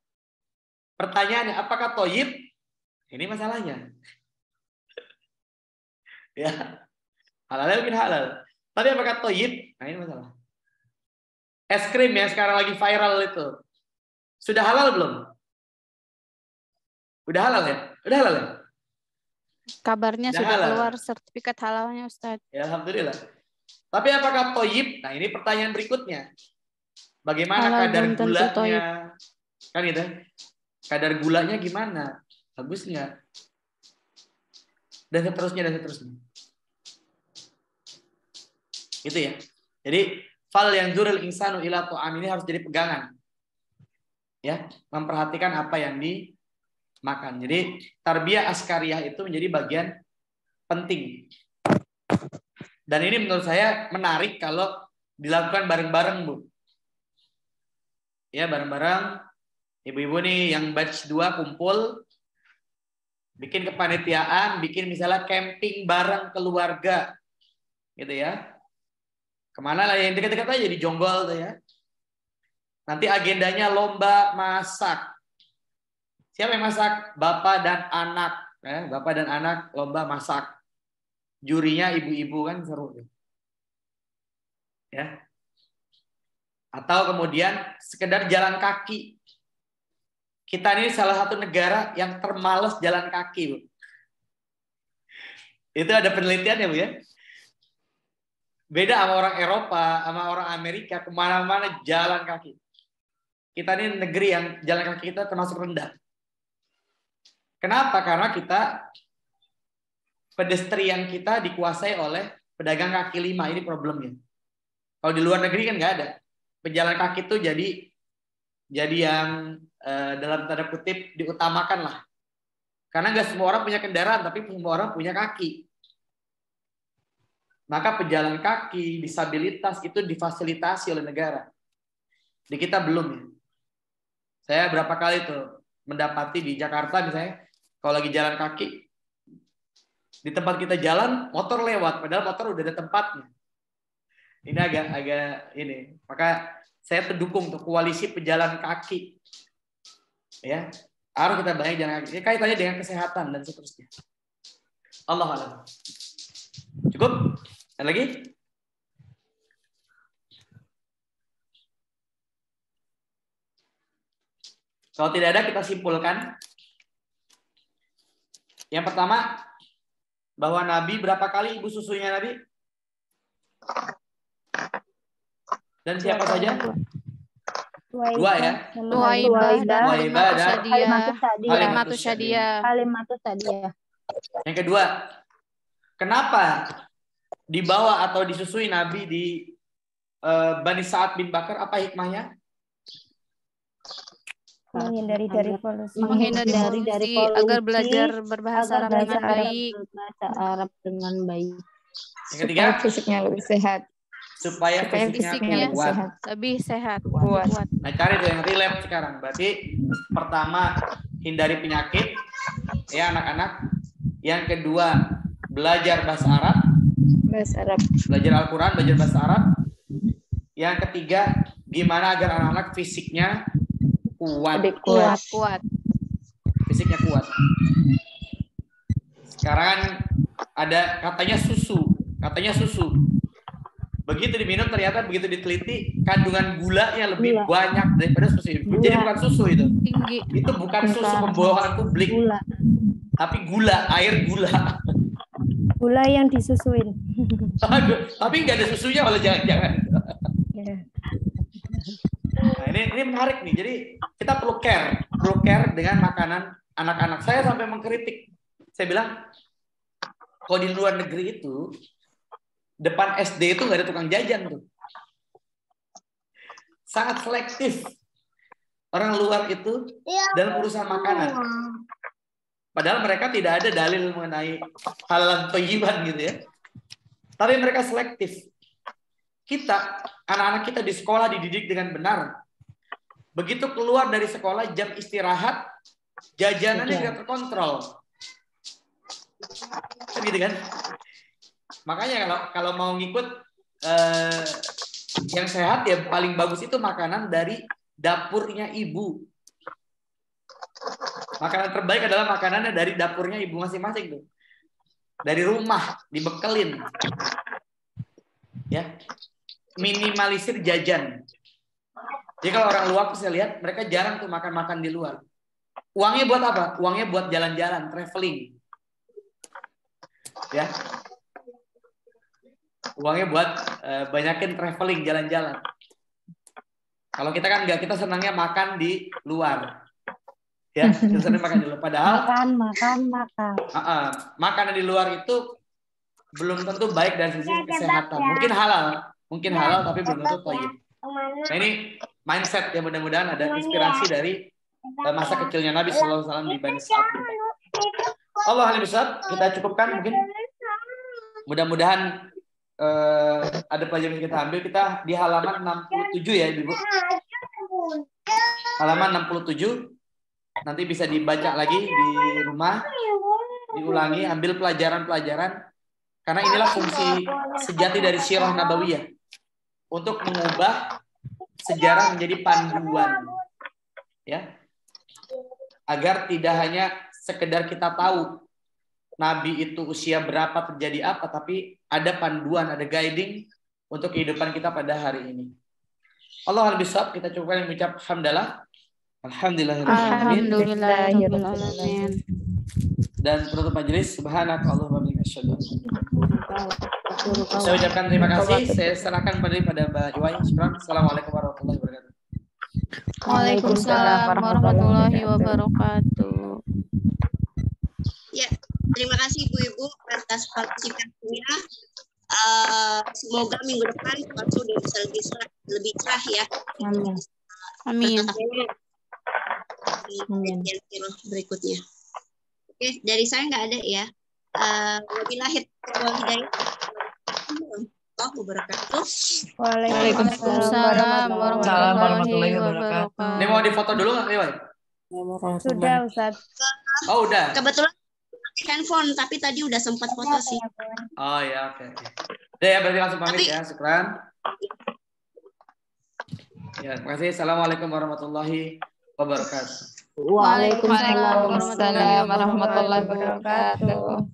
Speaker 3: Pertanyaannya, apakah thayyib? Ini masalahnya. Ya, halalnya mungkin halal. Tapi apakah thayyib? Nah ini masalah. Es krim ya sekarang lagi viral itu. Sudah halal belum? Udah halal ya? Udah halal ya?
Speaker 2: Kabarnya
Speaker 3: Udah
Speaker 2: sudah
Speaker 3: halal.
Speaker 2: keluar sertifikat halalnya, Ustaz.
Speaker 3: Ya, alhamdulillah. Tapi apakah thayyib? Nah, ini pertanyaan berikutnya. Bagaimana
Speaker 2: Halal
Speaker 3: kadar
Speaker 2: belum tentu
Speaker 3: gulanya?
Speaker 2: thayyib.
Speaker 3: Kan gitu. Kadar gulanya gimana? Bagus nggak? Dan seterusnya, dan seterusnya. Gitu ya. Jadi, fal yang zuril insanu ila ta'am ini harus jadi pegangan. Ya, memperhatikan apa yang dimakan. Jadi, tarbiyah askariyah itu menjadi bagian penting. Dan ini menurut saya menarik kalau dilakukan bareng-bareng, Bu. Ya, bareng-bareng. Ibu-ibu nih yang batch 2 kumpul, bikin kepanitiaan, bikin misalnya camping bareng keluarga. Gitu ya. Kemana lah yang dekat-dekat aja di Jonggol tuh ya. Nanti agendanya lomba masak. Siapa yang masak? Bapak dan anak. Ya, Bapak dan anak lomba masak. Jurinya ibu-ibu kan seru. Ya. Atau kemudian sekedar jalan kaki. Kita ini salah satu negara yang termalas jalan kaki, Bu. Itu ada penelitian ya, Bu ya. Beda sama orang Eropa, sama orang Amerika, kemana-mana jalan kaki. Kita ini negeri yang jalan kaki kita termasuk rendah. Kenapa? Karena kita pedestrian kita dikuasai oleh pedagang kaki lima. Ini problemnya. Kalau di luar negeri kan nggak ada. Pejalan kaki itu jadi yang dalam tanda kutip diutamakan lah. Karena nggak semua orang punya kendaraan, tapi semua orang punya kaki. Maka pejalan kaki, disabilitas itu difasilitasi oleh negara. Di kita belum ya. Saya berapa kali tuh mendapati di Jakarta misalnya, kalau lagi jalan kaki, di tempat kita jalan, motor lewat, padahal motor udah ada tempatnya. Ini agak ini. Maka saya terdukung untuk koalisi pejalan kaki. Ya, harus kita banyak jalan kaki. Ini kaitannya dengan kesehatan dan seterusnya. Allah a'lam. Cukup? Ada lagi? Kalau tidak ada, kita simpulkan. Yang pertama, bahwa Nabi berapa kali ibu susunya Nabi? Dan siapa saja? Dua ya.
Speaker 2: Tuwaibah dan
Speaker 3: Halimatus
Speaker 2: Syadiyah.
Speaker 4: Halimatus Syadiyah.
Speaker 3: Yang kedua, kenapa dibawa atau disusui Nabi di Bani Sa'ad bin Bakar? Apa hikmahnya?
Speaker 7: Menghindari dari polusi.
Speaker 2: Menghindari dari
Speaker 4: polusi,
Speaker 2: agar belajar berbahasa Arab dengan baik.
Speaker 4: Berbahasa Arab dengan baik.
Speaker 3: Yang ketiga,
Speaker 5: Fisiknya lebih sehat.
Speaker 3: supaya fisiknya kuat.
Speaker 2: Lebih sehat.
Speaker 5: Kuat.
Speaker 3: Nah, cari tuh yang relapse sekarang. Berarti pertama, hindari penyakit ya anak-anak. Yang kedua, belajar bahasa Arab.
Speaker 5: Bahasa Arab.
Speaker 3: Belajar Al-Quran, belajar bahasa Arab. Yang ketiga, gimana agar anak-anak fisiknya kuat.
Speaker 5: Lebih kuat.
Speaker 2: Kuat.
Speaker 3: Fisiknya kuat. Sekarang ada katanya susu. Begitu diminum ternyata begitu diteliti kandungan gulanya lebih banyak daripada susu. Jadi bukan susu itu.
Speaker 2: Tinggi.
Speaker 3: Itu bukan susu pembohongan publik.
Speaker 4: Gula.
Speaker 3: Tapi air gula.
Speaker 7: Gula yang disusuin.
Speaker 3: Tapi nggak ada susunya malah jangan-jangan.
Speaker 7: Ya.
Speaker 3: Nah, ini menarik nih. Jadi kita perlu care dengan makanan anak-anak. Saya sampai mengkritik. Saya bilang Kalau di luar negeri itu, depan SD itu nggak ada tukang jajan tuh. Sangat selektif orang luar itu dalam urusan makanan. Padahal mereka tidak ada dalil mengenai halal thayyiban gitu ya. Tapi mereka selektif. Kita, anak-anak kita di sekolah dididik dengan benar. Begitu keluar dari sekolah, jam istirahat, jajanannya tidak terkontrol. Gitu kan? Makanya kalau mau ngikut yang sehat ya paling bagus itu makanan dari dapurnya ibu. Makanan terbaik adalah makanannya dari dapurnya ibu masing-masing tuh. Dari rumah dibekelin. Ya. Minimalisir jajan. Jadi kalau orang luar tuh saya lihat mereka jarang tuh makan-makan di luar. Uangnya buat apa? Uangnya buat jalan-jalan, traveling. Ya. Uangnya buat banyakin traveling, jalan-jalan. Kalau kita kan enggak, kita senangnya makan di luar. Ya, kita senang makan di luar. Padahal makan. Makanan di luar itu belum tentu baik dari sisi kesehatan. Mungkin halal tapi belum tentu thayyib. Nah ini mindset ya, mudah-mudahan ada inspirasi dari masa kecilnya Nabi Sallallahu Alaihi Wasallam di Bani Sa'ad. Allah alim bisawab, kita cukupkan mungkin. Mudah-mudahan ada pelajaran yang kita ambil. Kita di halaman 67 ya Ibu. Halaman 67. Nanti bisa dibaca lagi di rumah, diulangi, ambil pelajaran-pelajaran. Karena inilah fungsi sejati dari Sirah Nabawiyah. Untuk mengubah sejarah menjadi panduan. Ya. Agar tidak hanya sekedar kita tahu Nabi itu usia berapa, terjadi apa, tapi ada panduan, ada guiding untuk kehidupan kita pada hari ini. Allah al-bisab, kita cukupkan yang mengucap hamdalah. Alhamdulillahirrahmanirrahim. Dan penutup majelis, subhanakallahumma wa bihamdika. Saya ucapkan terima kasih. Saya serahkan pada Mbak Iwai. Assalamualaikum warahmatullahi wabarakatuh.
Speaker 2: Waalaikumsalam warahmatullahi wabarakatuh.
Speaker 1: Ya, terima kasih Ibu-Ibu atas partisipasinya. Semoga minggu depan waktu udah bisa lebih cerah ya.
Speaker 2: Amin.
Speaker 1: Berikutnya. Oke, dari saya nggak ada ya. Wabillahi hidayah. Allah wabarakatuh.
Speaker 2: Waalaikumsalam warahmatullahi wabarakatuh.
Speaker 3: Ini mau difoto dulu nggak, Iwan?
Speaker 7: Sudah, Ustaz.
Speaker 3: Oh, udah.
Speaker 1: Kebetulan handphone, tapi tadi udah sempat foto sih.
Speaker 3: Oh ya, oke. Udah ya, berarti langsung pamit ya. Syukran. Ya, terima kasih. Assalamualaikum warahmatullahi wabarakatuh.
Speaker 5: Waalaikumsalam warahmatullahi wabarakatuh.